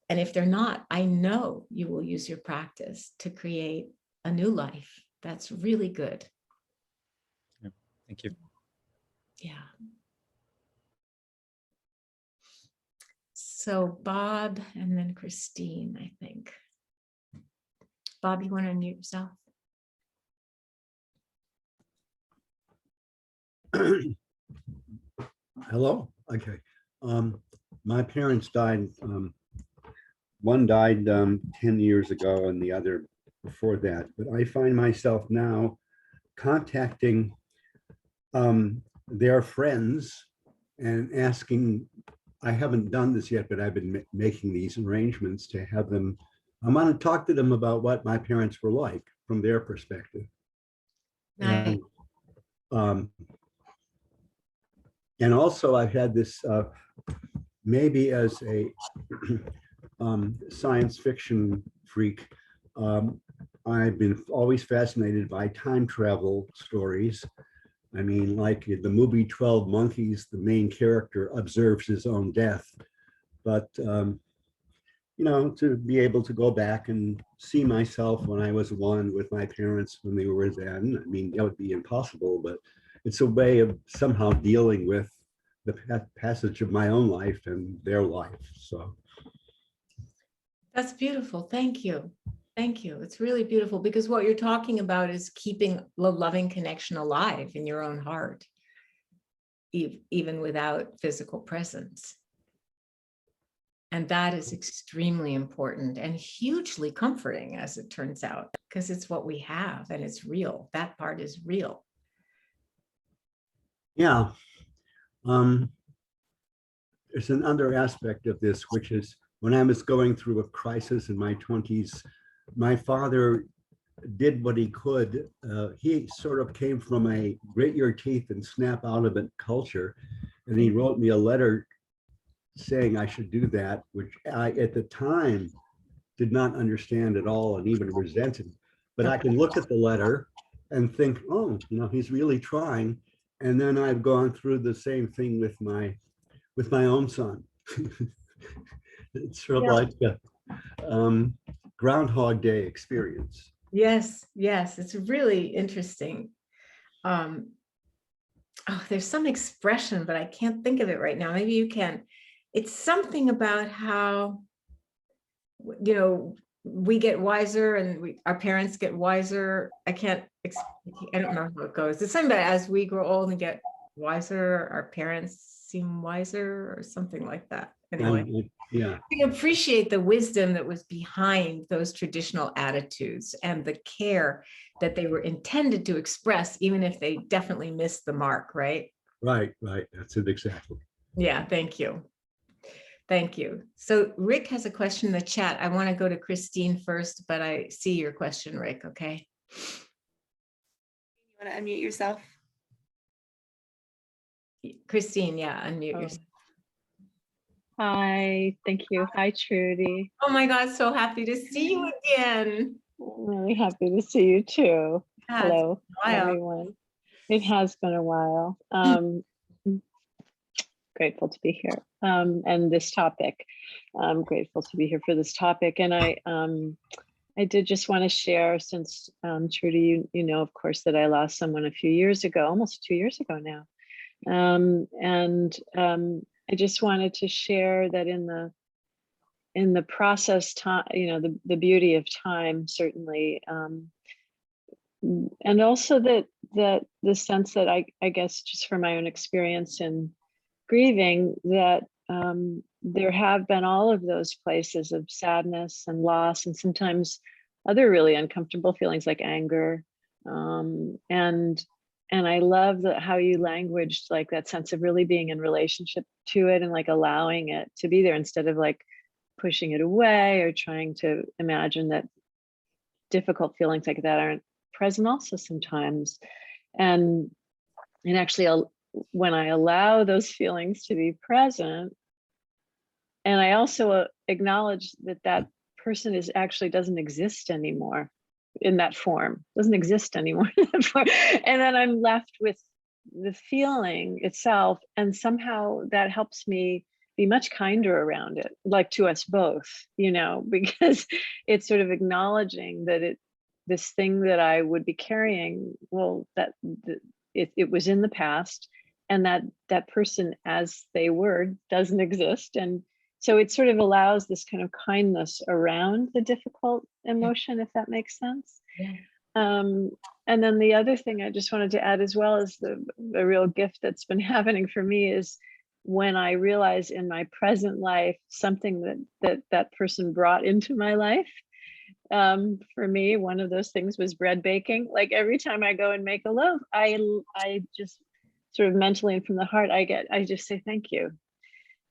And if they're not, I know you will use your practice to create a new life. That's really good. Yeah, thank you. Yeah. So Bob and then Christine, I think. Bob, you want to unmute yourself? Hello. Okay. My parents died. One died 10 years ago and the other before that. But I find myself now contacting their friends and asking, I haven't done this yet, but I've been making these arrangements to have them. I want to talk to them about what my parents were like from their perspective. Nice. And also I've had this, maybe as a science fiction freak, I've been always fascinated by time travel stories. I mean, like the movie 12 Monkeys, the main character observes his own death. But, you know, to be able to go back and see myself when I was one with my parents when they were then, I mean, that would be impossible, but it's a way of somehow dealing with the passage of my own life and their life. So That's beautiful. Thank you. Thank you. It's really beautiful because what you're talking about is keeping the loving connection alive in your own heart, even without physical presence. And that is extremely important and hugely comforting, as it turns out, because it's what we have and it's real. That part is real. yeah, there's another aspect of this, which is when I was going through a crisis in my 20s, my father did what he could. He sort of came from a grit your teeth and snap out of it culture. And he wrote me a letter saying I should do that, which I, at the time, did not understand at all and even resented. But I can look at the letter and think, oh, you know, he's really trying. And then I've gone through the same thing with my own son. It's sort of like a Groundhog Day experience. Yes, yes, it's really interesting. Oh, there's some expression, but I can't think of it right now. Maybe you can. It's something about how, you know, we get wiser and our parents get wiser. I don't know how it goes. It's something about as we grow old and get wiser, our parents seem wiser or something like that. Anyway, Yeah. I appreciate the wisdom that was behind those traditional attitudes and the care that they were intended to express, even if they definitely missed the mark, right? Right. That's it exactly. Yeah, thank you. Thank you. So Rick has a question in the chat. I want to go to Christine first, but I see your question, Rick, okay? You want to unmute yourself? Christine, yeah, unmute Oh. yourself. Hi, thank you. Hi, Trudy. Oh my God, so happy to see you again. I'm really happy to see you too. Yeah, Hello, it's been a while. everyone. It has been a while. Grateful to be here. And this topic, I'm grateful to be here for this topic. And I did just want to share, since Trudy, you know, of course, that I lost someone a few years ago, almost 2 years ago now. I just wanted to share that in the process time, you know, the beauty of time, certainly, and also that the sense that I guess just from my own experience in grieving, that there have been all of those places of sadness and loss, and sometimes other really uncomfortable feelings like anger, and I love how you languaged like that sense of really being in relationship to it and like allowing it to be there instead of like pushing it away or trying to imagine that difficult feelings like that aren't present also sometimes. And actually, when I allow those feelings to be present, and I also acknowledge that that person actually doesn't exist anymore. in that form, doesn't exist anymore in that form. And then I'm left with the feeling itself, and somehow that helps me be much kinder around it, like to us both, you know, because it's sort of acknowledging that this thing that I would be carrying, well, it was in the past, and that person as they were doesn't exist. And so it sort of allows this kind of kindness around the difficult emotion, if that makes sense. Yeah. And then the other thing I just wanted to add as well is the real gift that's been happening for me is when I realize in my present life something that person brought into my life. For me, one of those things was bread baking. Like every time I go and make a loaf, I just sort of mentally and from the heart, I just say thank you,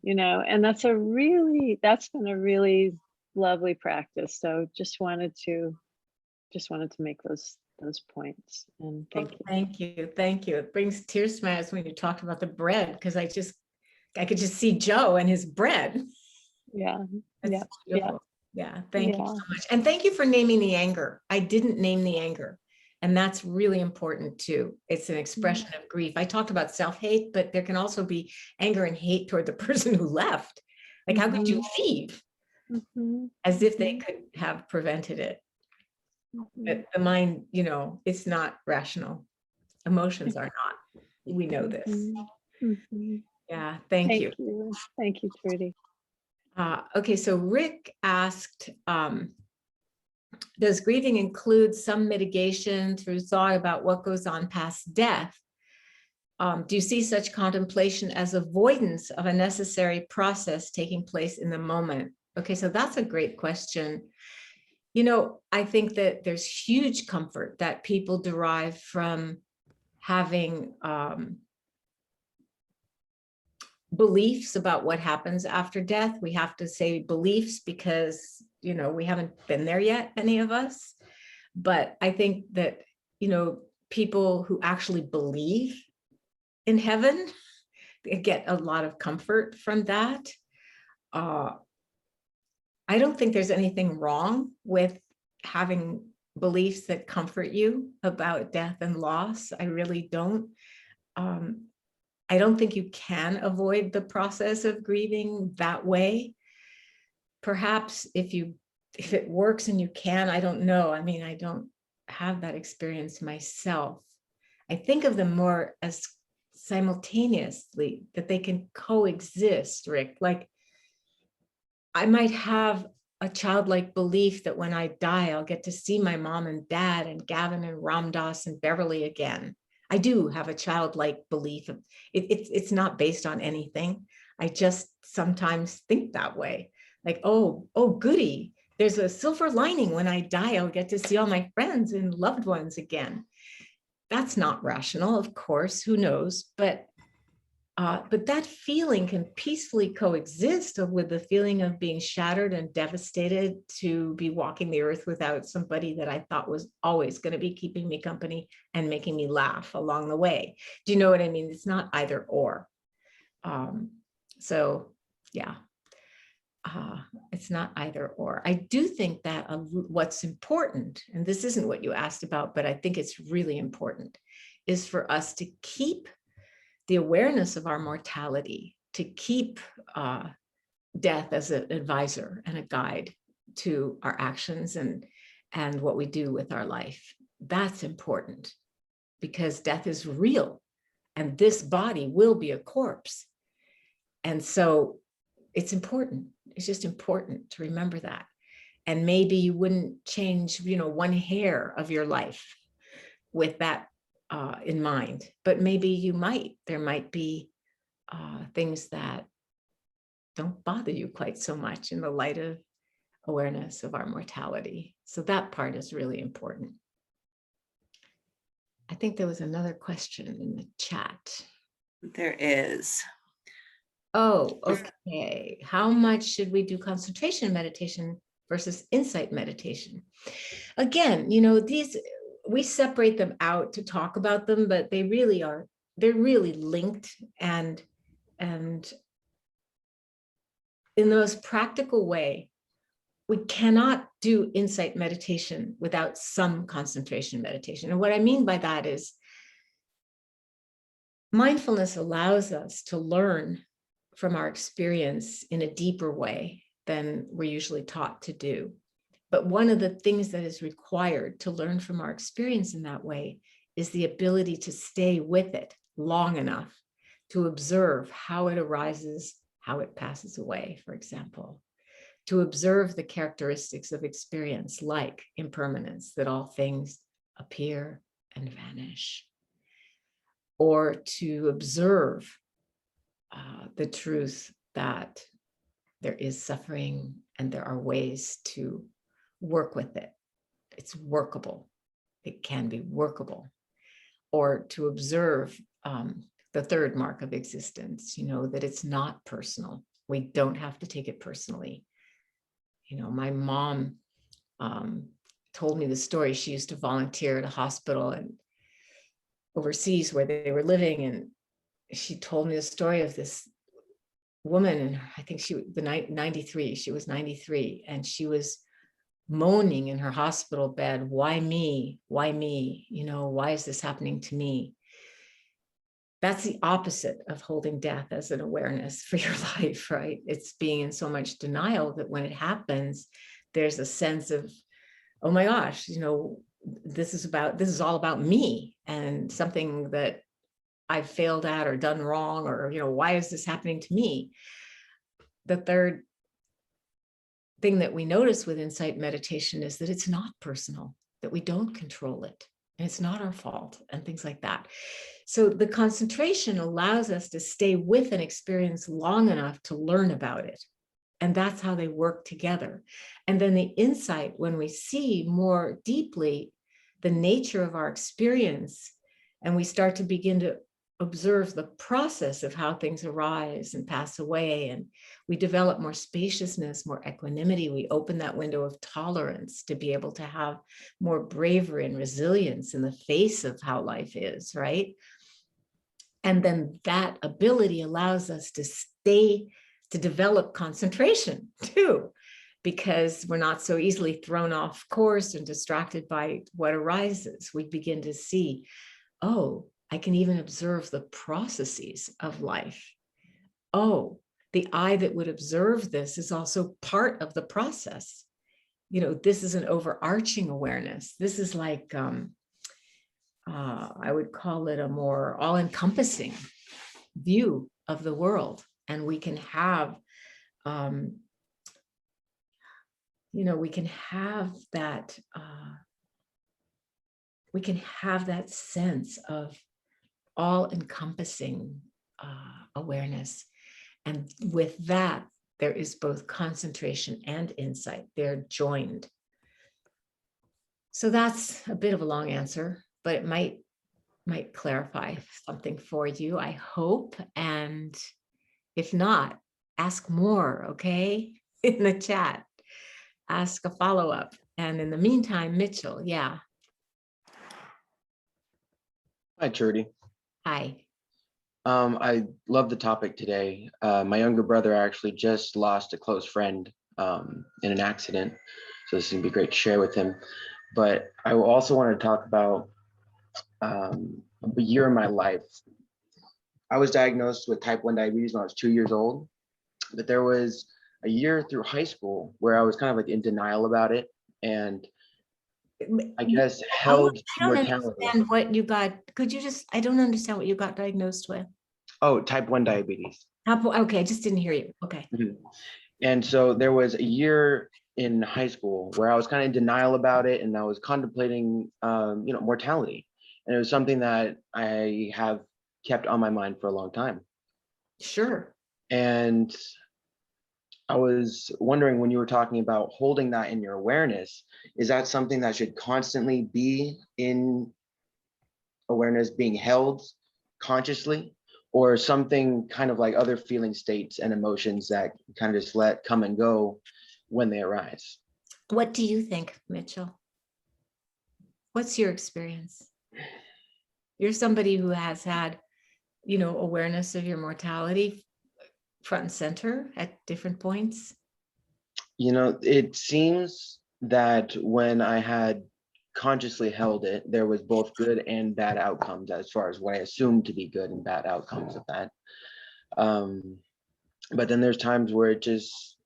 you know, and that's been a really lovely practice. So just wanted to make those points, and thank you. Thank you. Thank you. It brings tears to my eyes when you talked about the bread, because I could just see Joe and his bread. Yeah. That's Yeah. beautiful. Yeah. Thank you Yeah. so much. And thank you for naming the anger. I didn't name the anger. And that's really important too. It's an expression of grief. I talked about self-hate, but there can also be anger and hate toward the person who left. Like, how could you leave? As if they could have prevented it. But the mind, you know, it's not rational. Emotions are not. We know this. Yeah, thank you. Thank you, Trudy. Okay, so Rick asked, does grieving include some mitigation through thought about what goes on past death? Do you see such contemplation as avoidance of a necessary process taking place in the moment? Okay, so that's a great question. You know, I think that there's huge comfort that people derive from having beliefs about what happens after death. We have to say beliefs because, you know, we haven't been there yet, any of us. But I think that, you know, people who actually believe in heaven get a lot of comfort from that. I don't think there's anything wrong with having beliefs that comfort you about death and loss. I really don't. I don't think you can avoid the process of grieving that way. Perhaps if it works and you can, I don't know. I mean, I don't have that experience myself. I think of them more as simultaneously, that they can coexist, Rick. Like, I might have a childlike belief that when I die, I'll get to see my mom and dad and Gavin and Ramdas and Beverly again. I do have a childlike belief. It's not based on anything. I just sometimes think that way. Like, oh, goody. There's a silver lining. When I die, I'll get to see all my friends and loved ones again. That's not rational, of course, who knows? But that feeling can peacefully coexist with the feeling of being shattered and devastated to be walking the earth without somebody that I thought was always going to be keeping me company and making me laugh along the way. Do you know what I mean? It's not either or. So yeah, it's not either or. I do think that what's important, and this isn't what you asked about, but I think it's really important, is for us to keep the awareness of our mortality, to keep death as an advisor and a guide to our actions and what we do with our life. That's important, because death is real and this body will be a corpse. And so it's important. It's just important to remember that. And maybe you wouldn't change, you know, one hair of your life with that in mind, but maybe you might. There might be things that don't bother you quite so much in the light of awareness of our mortality. So that part is really important. I think there was another question in the chat. There is. Oh, okay. How much should we do concentration meditation versus insight meditation? Again, you know, we separate them out to talk about them, but they're really linked, and in the most practical way, we cannot do insight meditation without some concentration meditation. And what I mean by that is mindfulness allows us to learn from our experience in a deeper way than we're usually taught to do. But one of the things that is required to learn from our experience in that way is the ability to stay with it long enough to observe how it arises, how it passes away, for example, to observe the characteristics of experience like impermanence, that all things appear and vanish, or to observe the truth that there is suffering and there are ways to work with it. It's workable. It can be workable. Or to observe the third mark of existence, that it's not personal. We don't have to take it personally. My mom told me the story. She used to volunteer at a hospital and overseas where they were living. And she told me the story of this woman, and I think she was 93. She was 93, and she was moaning in her hospital bed, why me? Why me? Why is this happening to me? That's the opposite of holding death as an awareness for your life, right? It's being in so much denial that when it happens, there's a sense of, oh my gosh, this is all about me and something that I've failed at or done wrong, or, why is this happening to me? The third thing that we notice with insight meditation is that it's not personal, that we don't control it, and it's not our fault, and things like that. So the concentration allows us to stay with an experience long enough to learn about it. And that's how they work together. And then the insight, when we see more deeply the nature of our experience, and we start to begin to observe the process of how things arise and pass away, and we develop more spaciousness, more equanimity. We open that window of tolerance to be able to have more bravery and resilience in the face of how life is, right? And then that ability allows us to develop concentration too, because we're not so easily thrown off course and distracted by what arises. We begin to see, oh, I can even observe the processes of life. Oh, the eye that would observe this is also part of the process. This is an overarching awareness. This is like, I would call it a more all-encompassing view of the world. And we can have, we can have that sense of all-encompassing awareness. And with that, there is both concentration and insight. They're joined. So that's a bit of a long answer, but it might clarify something for you, I hope. And if not, ask more, okay? In the chat, ask a follow-up. And in the meantime, Mitchell, yeah. Hi, Trudy. Hi. I love the topic today. My younger brother actually just lost a close friend in an accident. So this is gonna be great to share with him. But I also want to talk about a year in my life. I was diagnosed with type 1 diabetes when I was 2 years old, but there was a year through high school where I was kind of like in denial about it. And I guess held I don't mortality. understand what you got. I don't understand what you got diagnosed with. Oh, type 1 diabetes. Okay, I just didn't hear you. Okay. Mhm. And so there was a year in high school where I was kind of in denial about it, and I was contemplating, mortality. And it was something that I have kept on my mind for a long time. Sure. And I was wondering, when you were talking about holding that in your awareness, is that something that should constantly be in awareness, being held consciously, or something kind of like other feeling states and emotions that kind of just let come and go when they arise? What do you think, Mitchell? What's your experience? You're somebody who has had, awareness of your mortality front and center at different points. It seems that when I had consciously held it, there was both good and bad outcomes as far as what I assumed to be good and bad outcomes of that. But then there's times where it just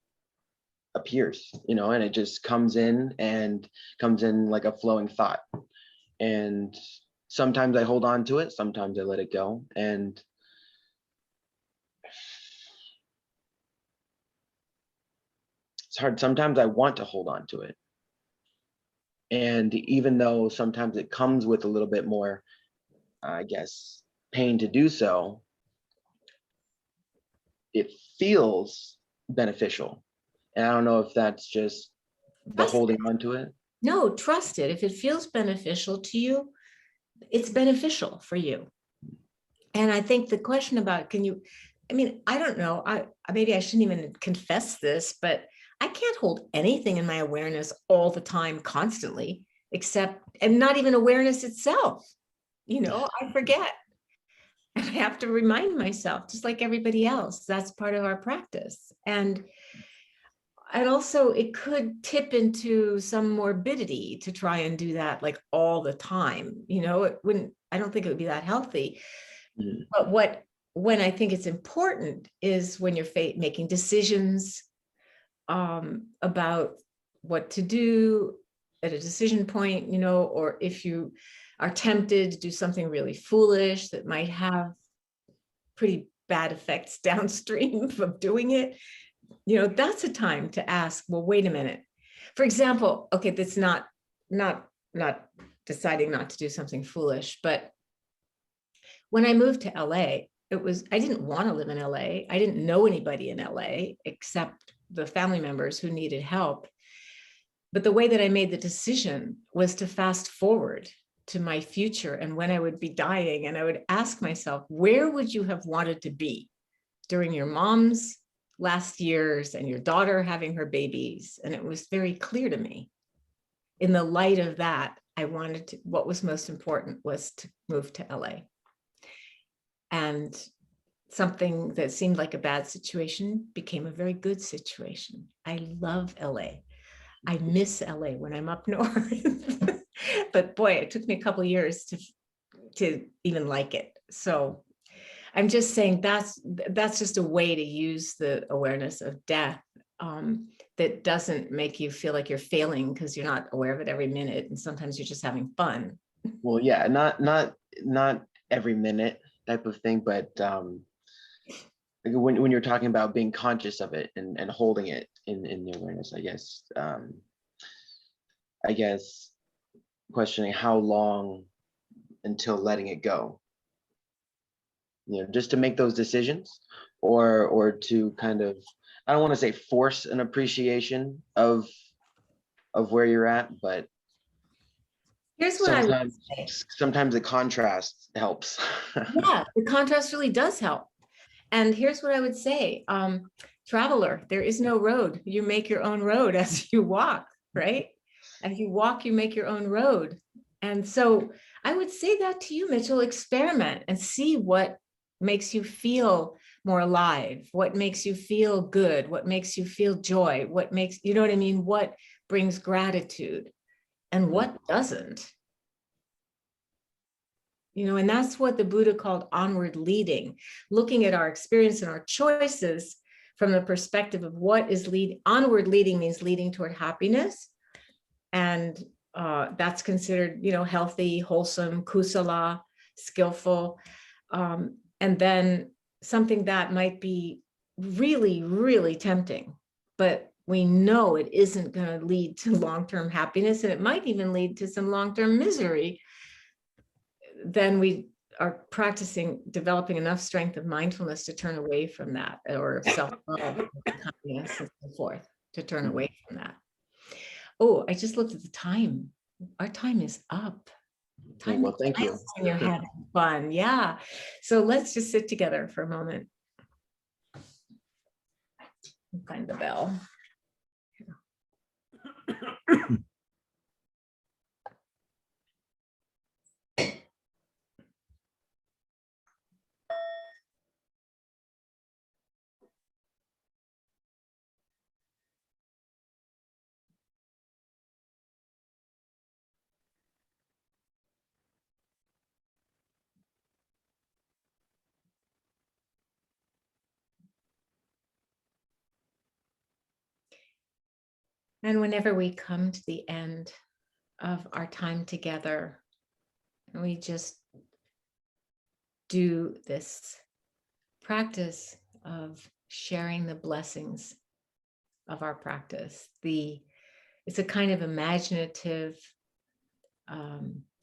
appears, and it just comes in like a flowing thought. And sometimes I hold on to it, sometimes I let it go. And it's hard. Sometimes I want to hold on to it. And even though sometimes it comes with a little bit more, I guess, pain to do so, it feels beneficial. And I don't know if that's just the holding on to it. No, trust it. If it feels beneficial to you, it's beneficial for you. And I think the question about, I don't know, maybe I shouldn't even confess this, but I can't hold anything in my awareness all the time, constantly, and not even awareness itself. I forget. And I have to remind myself, just like everybody else, that's part of our practice. And also it could tip into some morbidity to try and do that like all the time. I don't think it would be that healthy. But when I think it's important is when you're making decisions about what to do at a decision point, or if you are tempted to do something really foolish that might have pretty bad effects downstream of doing it, that's a time to ask, well, wait a minute. For example, okay, that's not deciding not to do something foolish, but when I moved to LA, I didn't want to live in LA. I didn't know anybody in LA except the family members who needed help. But the way that I made the decision was to fast forward to my future and when I would be dying. And I would ask myself, where would you have wanted to be during your mom's last years and your daughter having her babies? And it was very clear to me. In the light of that, what was most important was to move to LA. And something that seemed like a bad situation became a very good situation. I love LA. I miss LA when I'm up north. But boy, it took me a couple of years to even like it. So I'm just saying that's just a way to use the awareness of death that doesn't make you feel like you're failing because you're not aware of it every minute. And sometimes you're just having fun. Well, yeah, not every minute type of thing, but when you're talking about being conscious of it and holding it in the awareness, I guess questioning how long until letting it go, just to make those decisions or to kind of, I don't want to say force an appreciation of where you're at, but Here's what sometimes the contrast helps. Yeah, the contrast really does help. And here's what I would say. Traveler, there is no road. You make your own road as you walk, right? As you walk, you make your own road. And so I would say that to you, Mitchell, experiment and see what makes you feel more alive, what makes you feel good, what makes you feel joy, what makes, you know what I mean? What brings gratitude and what doesn't. And that's what the Buddha called onward leading, looking at our experience and our choices from the perspective of what is onward leading means leading toward happiness. And that's considered, healthy, wholesome, kusala, skillful. And then something that might be really, really tempting, but we know it isn't going to lead to long-term happiness, and it might even lead to some long-term misery. Then we are developing enough strength of mindfulness to turn away from that, or self-love, kindness, and so forth, to turn away from that. Oh, I just looked at the time. Our time is up. Well, thank you. When you're having fun. Yeah. So let's just sit together for a moment. Find the bell. And whenever we come to the end of our time together, we just do this practice of sharing the blessings of our practice. It's a kind of imaginative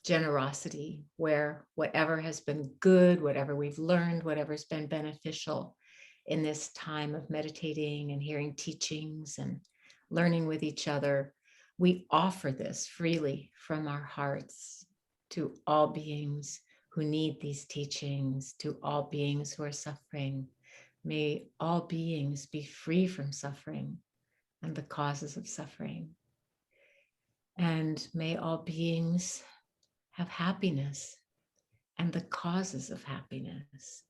generosity where whatever has been good, whatever we've learned, whatever's been beneficial in this time of meditating and hearing teachings and learning with each other, we offer this freely from our hearts to all beings who need these teachings, to all beings who are suffering. May all beings be free from suffering and the causes of suffering. And may all beings have happiness and the causes of happiness.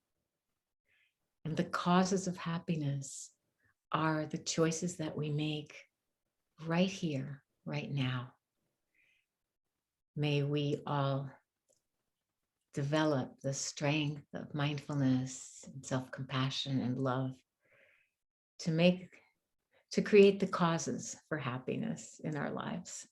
And the causes of happiness are the choices that we make right here, right now. May we all develop the strength of mindfulness and self-compassion and love to create the causes for happiness in our lives.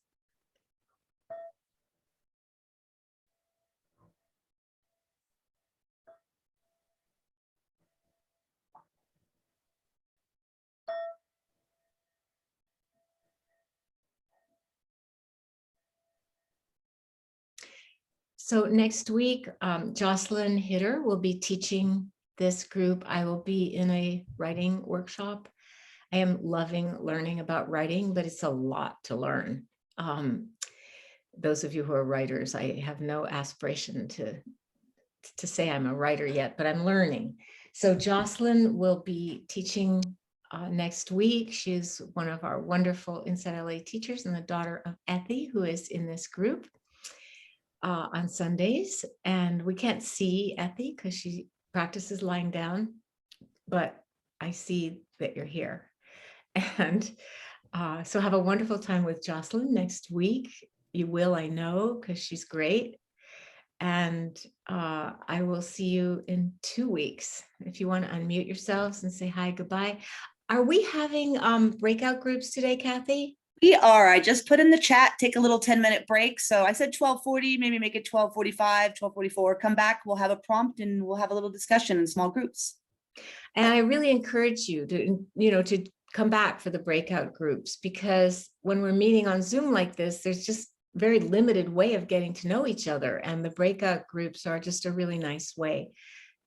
So next week, Jocelyn Hitter will be teaching this group. I will be in a writing workshop. I am loving learning about writing, but it's a lot to learn. Those of you who are writers, I have no aspiration to say I'm a writer yet, but I'm learning. So Jocelyn will be teaching next week. She's one of our wonderful InsightLA teachers and the daughter of Ethy, who is in this group on Sundays. And we can't see Ethy because she practices lying down, but I see that you're here. And so have a wonderful time with Jocelyn next week. You will, I know, because she's great. And I will see you in 2 weeks. If you want to unmute yourselves and say hi, goodbye. Are we having breakout groups today, Kathy? We are. I just put in the chat, take a little 10-minute break. So I said 12:40, maybe make it 12:45, 12:44. Come back, we'll have a prompt and we'll have a little discussion in small groups. And I really encourage you to come back for the breakout groups, because when we're meeting on Zoom like this, there's just very limited way of getting to know each other. And the breakout groups are just a really nice way.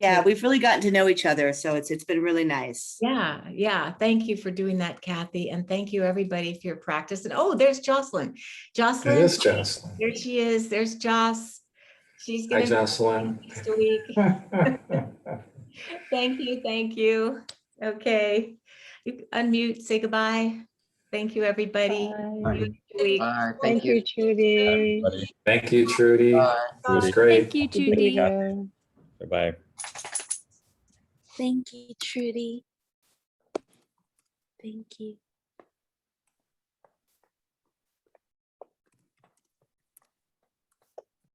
Yeah, we've really gotten to know each other. So it's been really nice. Yeah. Thank you for doing that, Kathy. And thank you everybody for your practice. And oh, there's Jocelyn. Jocelyn. It is Jocelyn. There she is. There's Joss. She's Hi, going to Jocelyn. be next week. Thank you. Okay. You unmute, say goodbye. Thank you, everybody. Bye. See you next week. Bye. Thank you, Trudy. Everybody. Thank you, Trudy. Bye. It was Trudy. great. Thank you, Good to Trudy. go. Bye-bye. Thank you, Trudy. Thank you.